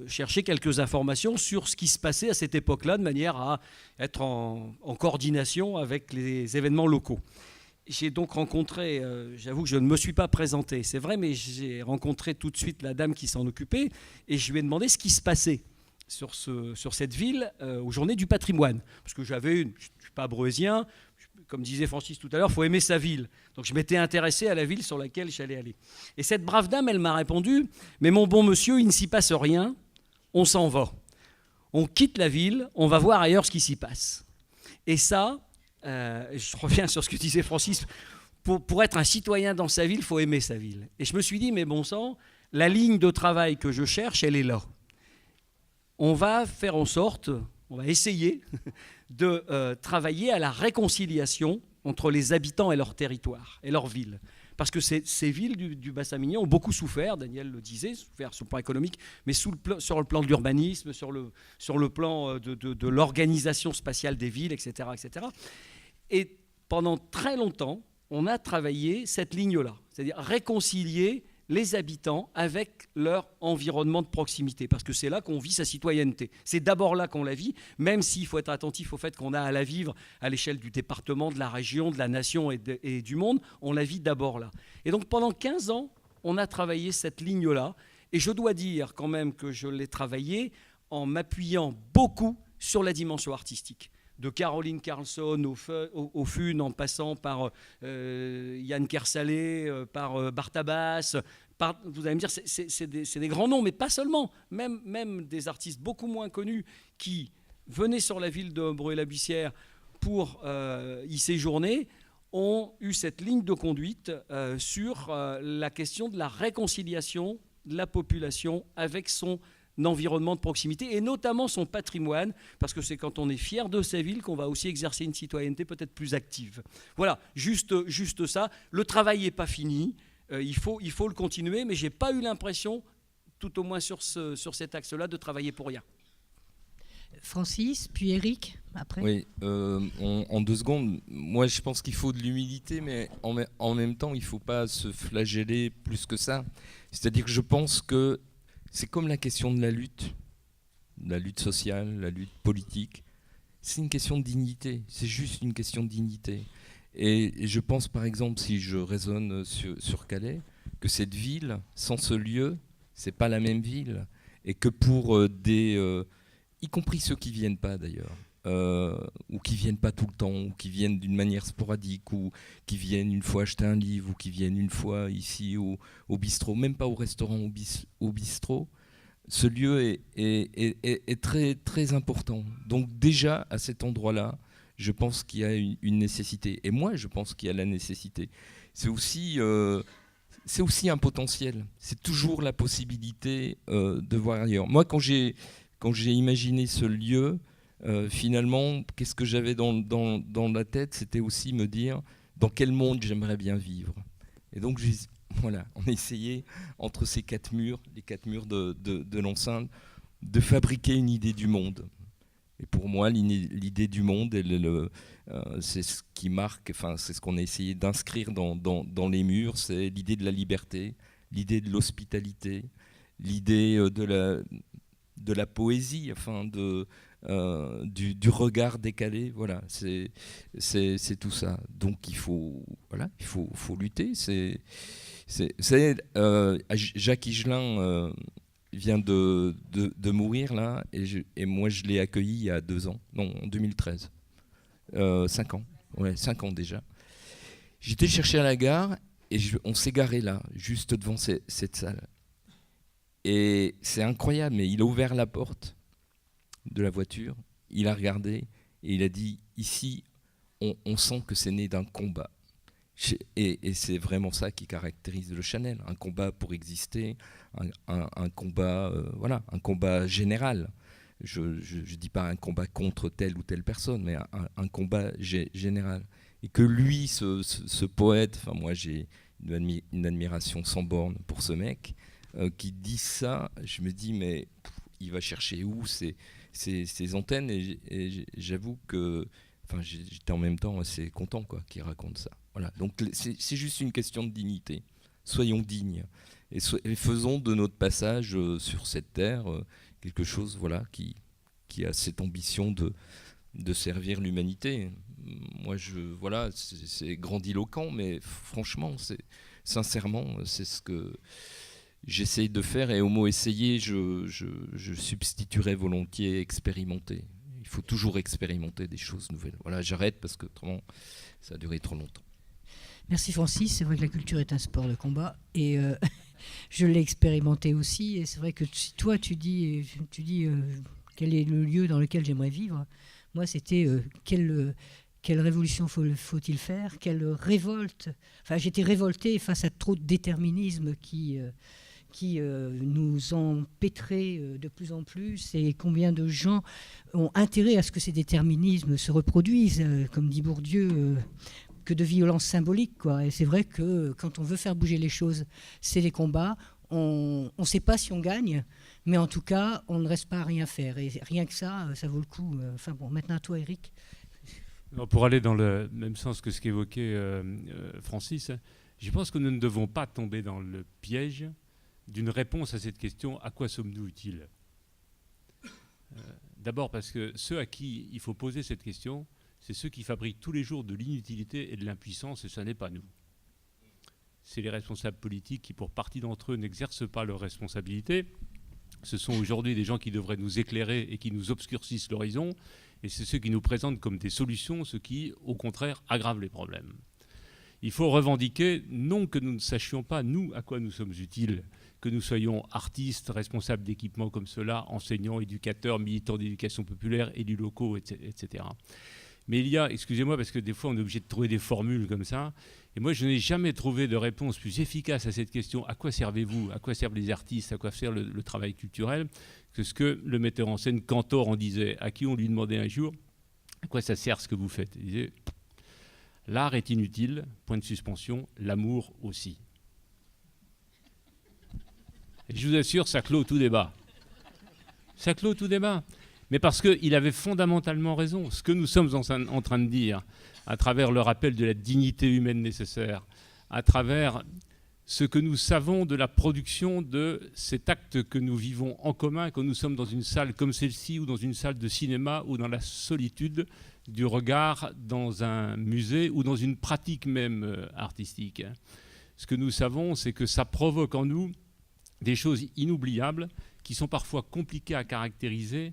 chercher quelques informations sur ce qui se passait à cette époque-là, de manière à être en coordination avec les événements locaux. J'ai donc rencontré, j'avoue que je ne me suis pas présenté, c'est vrai, mais j'ai rencontré tout de suite la dame qui s'en occupait, et je lui ai demandé ce qui se passait sur cette ville aux Journées du patrimoine. Parce que je ne suis pas breusien, comme disait Francis tout à l'heure, il faut aimer sa ville. Donc je m'étais intéressé à la ville sur laquelle j'allais aller. Et cette brave dame, elle m'a répondu, mais mon bon monsieur, il ne s'y passe rien, on s'en va. On quitte la ville, on va voir ailleurs ce qui s'y passe. Et ça, je reviens sur ce que disait Francis, pour être un citoyen dans sa ville, il faut aimer sa ville. Et je me suis dit, mais bon sang, la ligne de travail que je cherche, elle est là. On va faire en sorte, on va essayer de travailler à la réconciliation entre les habitants et leur territoire, et leur ville. Parce que ces villes du bassin minier ont beaucoup souffert, Daniel le disait, souffert sur le plan économique, mais sur le plan de l'urbanisme, sur le plan de l'organisation spatiale des villes, etc., etc. Et pendant très longtemps, on a travaillé cette ligne-là, c'est-à-dire réconcilier les habitants avec leur environnement de proximité, parce que c'est là qu'on vit sa citoyenneté. C'est d'abord là qu'on la vit, même s'il faut être attentif au fait qu'on a à la vivre à l'échelle du département, de la région, de la nation et du monde, on la vit d'abord là. Et donc pendant 15 ans, on a travaillé cette ligne-là, et je dois dire quand même que je l'ai travaillée en m'appuyant beaucoup sur la dimension artistique. De Caroline Carlson au FUN, en passant par Yann Kersalé, par Bartabas. Vous allez me dire, c'est des grands noms, mais pas seulement. Même des artistes beaucoup moins connus qui venaient sur la ville de Breuil-la-Bussière pour y séjourner ont eu cette ligne de conduite sur la question de la réconciliation de la population avec son environnement de proximité, et notamment son patrimoine, parce que c'est quand on est fier de sa ville qu'on va aussi exercer une citoyenneté peut-être plus active. Voilà, juste ça. Le travail n'est pas fini, il faut le continuer, mais je n'ai pas eu l'impression, tout au moins sur cet axe-là, de travailler pour rien. Francis, puis Eric, après. Oui, en 2 secondes, moi je pense qu'il faut de l'humilité, mais en même temps, il ne faut pas se flageller plus que ça. C'est-à-dire que je pense que c'est comme la question de la lutte sociale, la lutte politique. C'est une question de dignité, c'est juste une question de dignité. Et je pense par exemple, si je raisonne sur Calais, que cette ville, sans ce lieu, c'est pas la même ville. Et que pour y compris ceux qui viennent pas d'ailleurs, ou qui viennent pas tout le temps, ou qui viennent d'une manière sporadique, ou qui viennent une fois acheter un livre, ou qui viennent une fois ici au bistrot, même pas au restaurant, au bistrot, ce lieu est très, très important. Donc déjà, à cet endroit-là, je pense qu'il y a une nécessité. Et moi, je pense qu'il y a la nécessité. C'est aussi un potentiel. C'est toujours la possibilité de voir ailleurs. Moi, quand j'ai imaginé ce lieu, finalement, qu'est-ce que j'avais dans la tête, c'était aussi me dire dans quel monde j'aimerais bien vivre. Et donc, voilà, on a essayé, entre ces 4 murs, les 4 murs de l'enceinte, de fabriquer une idée du monde. Et pour moi, l'idée du monde, c'est ce qui marque, enfin, c'est ce qu'on a essayé d'inscrire dans les murs, c'est l'idée de la liberté, l'idée de l'hospitalité, l'idée de la poésie, enfin, du regard décalé. Voilà, c'est tout ça. Donc il faut lutter. Jacques Higelin vient de mourir là, et moi je l'ai accueilli il y a 2 ans, non, en 2013, 5 ans, ouais, 5 ans déjà. J'étais le chercher à la gare et on s'est garé là, juste devant cette salle. Et c'est incroyable, mais il a ouvert la porte de la voiture, il a regardé et il a dit, ici, on sent que c'est né d'un combat. Et c'est vraiment ça qui caractérise le Chanel, un combat pour exister, un combat, voilà, un combat général. Je ne dis pas un combat contre telle ou telle personne, mais un combat général. Et que lui, ce poète, enfin moi j'ai une admiration sans borne pour ce mec, qui dit ça, je me dis mais il va chercher où ces antennes, et j'avoue que enfin, j'étais en même temps assez content qu'il raconte ça. Voilà. Donc c'est juste une question de dignité. Soyons dignes. et faisons de notre passage sur cette terre quelque chose qui a cette ambition de servir l'humanité. Moi, c'est grandiloquent, mais franchement, sincèrement, c'est ce que j'essaye de faire. Et au mot essayer, je substituerais volontiers expérimenter. Il faut toujours expérimenter des choses nouvelles. Voilà, j'arrête parce que autrement, ça a duré trop longtemps. Merci Francis, c'est vrai que la culture est un sport de combat et je l'ai expérimenté aussi. Et c'est vrai que si toi tu dis quel est le lieu dans lequel j'aimerais vivre, moi c'était quelle révolution faut-il faire, quelle révolte. Enfin, j'étais révoltée face à trop de déterminisme qui nous empêtrait de plus en plus, et combien de gens ont intérêt à ce que ces déterminismes se reproduisent, comme dit Bourdieu, que de violence symbolique, quoi. Et c'est vrai que quand on veut faire bouger les choses, c'est les combats. On ne sait pas si on gagne, mais en tout cas, on ne reste pas à rien faire. Et rien que ça, ça vaut le coup. Enfin bon, maintenant à toi, Eric. Alors, pour aller dans le même sens que ce qu'évoquait Francis, je pense que nous ne devons pas tomber dans le piège d'une réponse à cette question: à quoi sommes-nous utiles ? D'abord parce que ceux à qui il faut poser cette question, c'est ceux qui fabriquent tous les jours de l'inutilité et de l'impuissance, et ce n'est pas nous. C'est les responsables politiques qui, pour partie d'entre eux, n'exercent pas leurs responsabilités. Ce sont aujourd'hui des gens qui devraient nous éclairer et qui nous obscurcissent l'horizon, et c'est ceux qui nous présentent comme des solutions, ce qui, au contraire, aggrave les problèmes. Il faut revendiquer, non que nous ne sachions pas, nous, à quoi nous sommes utiles, que nous soyons artistes, responsables d'équipements comme cela, enseignants, éducateurs, militants d'éducation populaire, élus locaux, etc. Mais il y a, excusez-moi, parce que des fois on est obligé de trouver des formules comme ça, et moi je n'ai jamais trouvé de réponse plus efficace à cette question: à quoi servez-vous, à quoi servent les artistes, à quoi sert le travail culturel, que ce que le metteur en scène Cantor en disait, à qui on lui demandait un jour: à quoi ça sert ce que vous faites? Il disait: l'art est inutile, point de suspension, l'amour aussi. Et je vous assure, ça clôt tout débat. Ça clôt tout débat. Mais parce qu'il avait fondamentalement raison. Ce que nous sommes en train de dire, à travers le rappel de la dignité humaine nécessaire, à travers ce que nous savons de la production de cet acte que nous vivons en commun, quand nous sommes dans une salle comme celle-ci, ou dans une salle de cinéma, ou dans la solitude du regard dans un musée, ou dans une pratique même artistique. Ce que nous savons, c'est que ça provoque en nous des choses inoubliables, qui sont parfois compliquées à caractériser,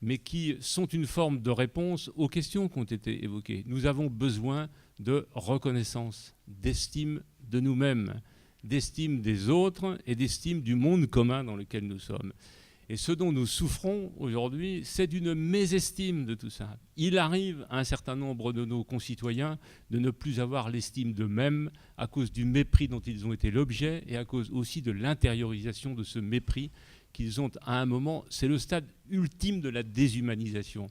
mais qui sont une forme de réponse aux questions qui ont été évoquées. Nous avons besoin de reconnaissance, d'estime de nous-mêmes, d'estime des autres et d'estime du monde commun dans lequel nous sommes. Et ce dont nous souffrons aujourd'hui, c'est d'une mésestime de tout ça. Il arrive à un certain nombre de nos concitoyens de ne plus avoir l'estime d'eux-mêmes à cause du mépris dont ils ont été l'objet, et à cause aussi de l'intériorisation de ce mépris qu'ils ont à un moment. C'est le stade ultime de la déshumanisation.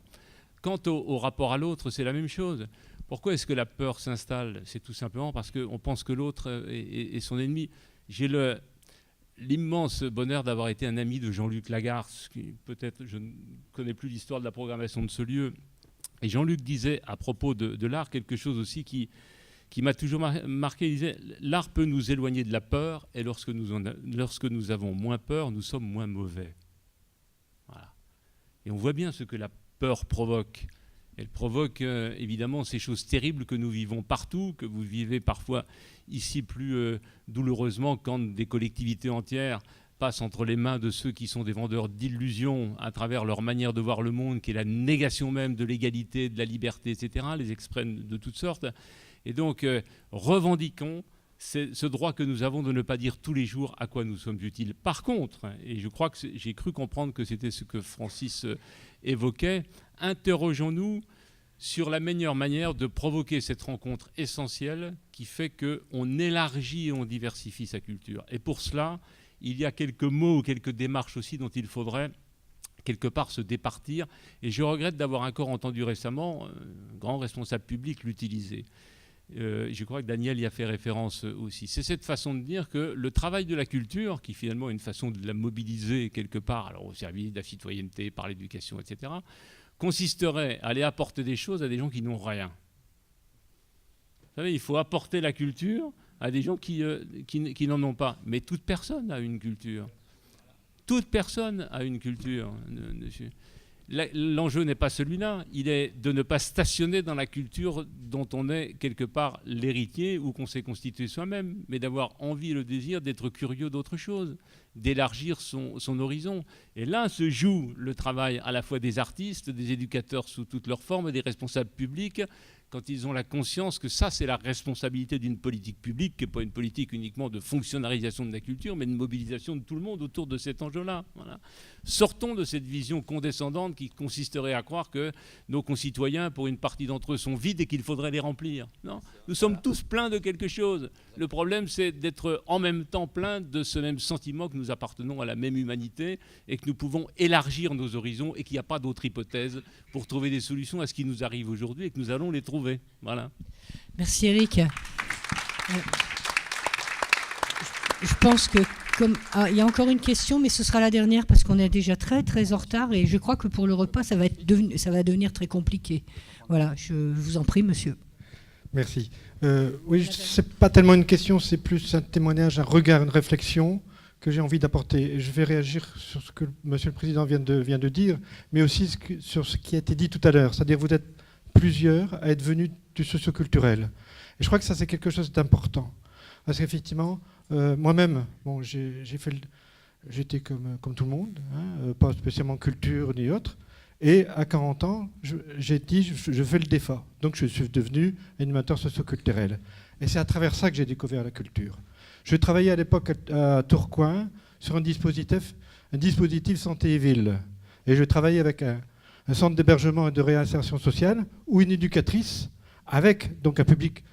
Quant au rapport à l'autre, c'est la même chose. Pourquoi est-ce que la peur s'installe? C'est tout simplement parce qu'on pense que l'autre est son ennemi. J'ai l'immense bonheur d'avoir été un ami de Jean-Luc Lagarce, qui peut-être, je ne connais plus l'histoire de la programmation de ce lieu. Et Jean-Luc disait à propos de l'art quelque chose aussi qui m'a toujours marqué. Il disait: l'art peut nous éloigner de la peur, et lorsque nous avons moins peur, nous sommes moins mauvais. Voilà. Et on voit bien ce que la peur provoque. Elle provoque évidemment ces choses terribles que nous vivons partout, que vous vivez parfois ici plus douloureusement, quand des collectivités entières passent entre les mains de ceux qui sont des vendeurs d'illusions à travers leur manière de voir le monde, qui est la négation même de l'égalité, de la liberté, etc., les exprèmes de toutes sortes. Et donc, revendiquons ce droit que nous avons de ne pas dire tous les jours à quoi nous sommes utiles. Par contre, et je crois que j'ai cru comprendre que c'était ce que Francis évoquait, interrogeons-nous sur la meilleure manière de provoquer cette rencontre essentielle qui fait qu'on élargit et on diversifie sa culture. Et pour cela, il y a quelques mots, quelques démarches aussi dont il faudrait quelque part se départir. Et je regrette d'avoir encore entendu récemment un grand responsable public l'utiliser. Je crois que Daniel y a fait référence aussi. C'est cette façon de dire que le travail de la culture, qui finalement est une façon de la mobiliser quelque part, alors au service de la citoyenneté, par l'éducation, etc., consisterait à aller apporter des choses à des gens qui n'ont rien. Vous savez, il faut apporter la culture à des gens qui n'en ont pas. Mais toute personne a une culture. Toute personne a une culture. L'enjeu n'est pas celui-là, il est de ne pas stationner dans la culture dont on est quelque part l'héritier ou qu'on s'est constitué soi-même, mais d'avoir envie et le désir d'être curieux d'autre chose, d'élargir son horizon. Et là se joue le travail à la fois des artistes, des éducateurs sous toutes leurs formes, des responsables publics, quand ils ont la conscience que ça, c'est la responsabilité d'une politique publique, qui n'est pas une politique uniquement de fonctionnalisation de la culture, mais de mobilisation de tout le monde autour de cet enjeu-là. Voilà. Sortons de cette vision condescendante qui consisterait à croire que nos concitoyens, pour une partie d'entre eux, sont vides et qu'il faudrait les remplir. Non, nous sommes tous pleins de quelque chose. Le problème, c'est d'être en même temps pleins de ce même sentiment que nous appartenons à la même humanité et que nous pouvons élargir nos horizons et qu'il n'y a pas d'autre hypothèse pour trouver des solutions à ce qui nous arrive aujourd'hui et que nous allons les trouver. Voilà. Merci Eric. Je pense que il y a encore une question, mais ce sera la dernière parce qu'on est déjà très très en retard et je crois que pour le repas ça va devenir très compliqué. Voilà, je vous en prie, monsieur. Merci. Oui, c'est pas tellement une question, c'est plus un témoignage, un regard, une réflexion que j'ai envie d'apporter. Je vais réagir sur ce que Monsieur le Président vient de dire, mais aussi sur ce qui a été dit tout à l'heure, c'est-à-dire vous êtes plusieurs à être venus du socioculturel. Et je crois que ça, c'est quelque chose d'important. Parce qu'effectivement, moi-même, bon, j'étais comme tout le monde, hein, pas spécialement culture ni autre. Et à 40 ans, j'ai dit, je fais le DEFA. Donc je suis devenu animateur socioculturel. Et c'est à travers ça que j'ai découvert la culture. Je travaillais à l'époque à Tourcoing sur un dispositif santé et ville. Et je travaillais avec un centre d'hébergement et de réinsertion sociale où une éducatrice, avec donc un public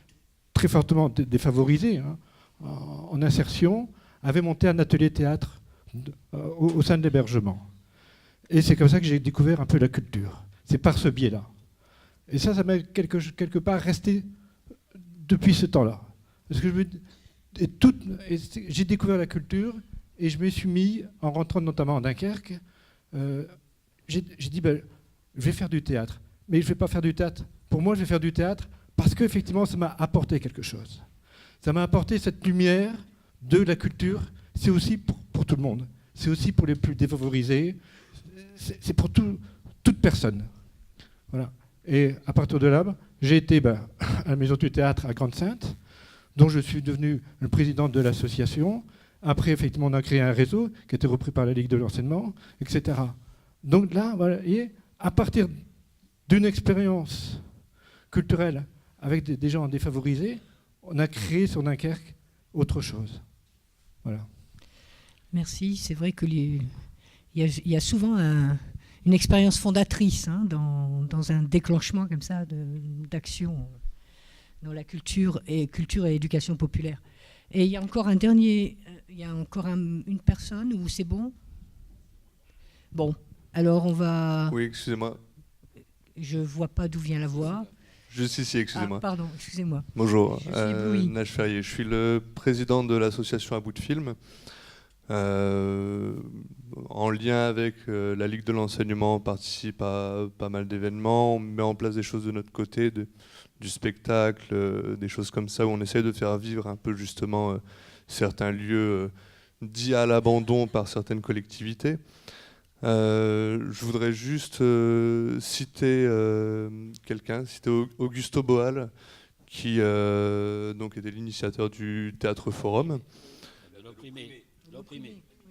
très fortement défavorisé, hein, en insertion, avait monté un atelier théâtre au sein de l'hébergement. Et c'est comme ça que j'ai découvert un peu la culture. C'est par ce biais-là. Et ça m'a quelque part resté depuis ce temps-là. Parce que j'ai découvert la culture et je me suis mis, en rentrant notamment en Dunkerque, j'ai dit, je vais faire du théâtre. Mais je ne vais pas faire du théâtre. Pour moi, je vais faire du théâtre parce qu'effectivement, ça m'a apporté quelque chose. Ça m'a apporté cette lumière de la culture. C'est aussi pour tout le monde. C'est aussi pour les plus défavorisés. C'est pour toute personne. Voilà. Et à partir de là, j'ai été à la Maison du Théâtre à Grande-Synthe, dont je suis devenu le président de l'association. Après, effectivement, on a créé un réseau qui a été repris par la Ligue de l'enseignement, etc. Donc là, voilà, et à partir d'une expérience culturelle avec des gens défavorisés, on a créé sur Dunkerque autre chose. Voilà. Merci. C'est vrai qu'il y a souvent une expérience fondatrice hein, dans un déclenchement comme ça d'action dans la culture et éducation populaire. Et il y a encore une personne où c'est bon. Bon, alors on va... Oui, excusez-moi. Je ne vois pas d'où vient la voix. Juste ici, excusez-moi. Ah, pardon, excusez-moi. Bonjour, Nage Ferrier. Je suis le président de l'association À Bout de Film. En lien avec la Ligue de l'enseignement, on participe à pas mal d'événements, on met en place des choses de notre côté, du spectacle, des choses comme ça, où on essaie de faire vivre un peu justement certains lieux dits à l'abandon par certaines collectivités. Je voudrais juste citer quelqu'un, citer Augusto Boal, qui donc était l'initiateur du Théâtre Forum.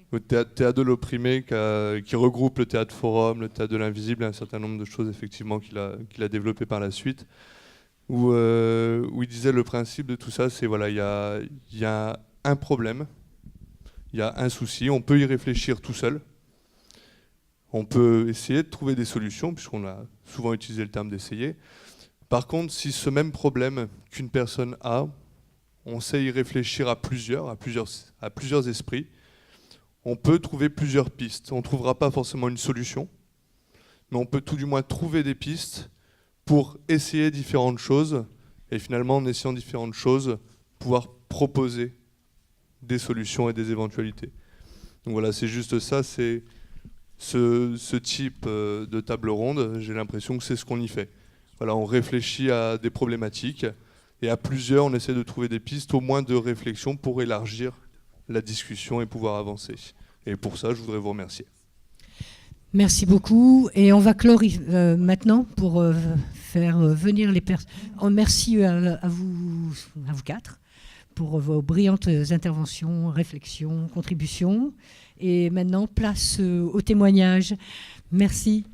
Le théâtre de l'opprimé qui regroupe le Théâtre Forum, le Théâtre de l'Invisible et un certain nombre de choses effectivement qu'il a développé par la suite. Où il disait le principe de tout ça, c'est voilà, il y a un problème, il y a un souci, on peut y réfléchir tout seul. On peut essayer de trouver des solutions, puisqu'on a souvent utilisé le terme d'essayer. Par contre, si ce même problème qu'une personne a, on sait y réfléchir à plusieurs esprits, on peut trouver plusieurs pistes. On ne trouvera pas forcément une solution, mais on peut tout du moins trouver des pistes pour essayer différentes choses, et finalement, en essayant différentes choses, pouvoir proposer des solutions et des éventualités. Donc voilà, c'est juste ça, c'est ce type de table ronde, j'ai l'impression que c'est ce qu'on y fait. Voilà, on réfléchit à des problématiques, Et à plusieurs, on essaie de trouver des pistes, au moins de réflexion, pour élargir la discussion et pouvoir avancer. Et pour ça, je voudrais vous remercier. Merci beaucoup. Et on va clore maintenant pour faire venir les personnes. Merci à vous quatre pour vos brillantes interventions, réflexions, contributions. Et maintenant, place au témoignage. Merci.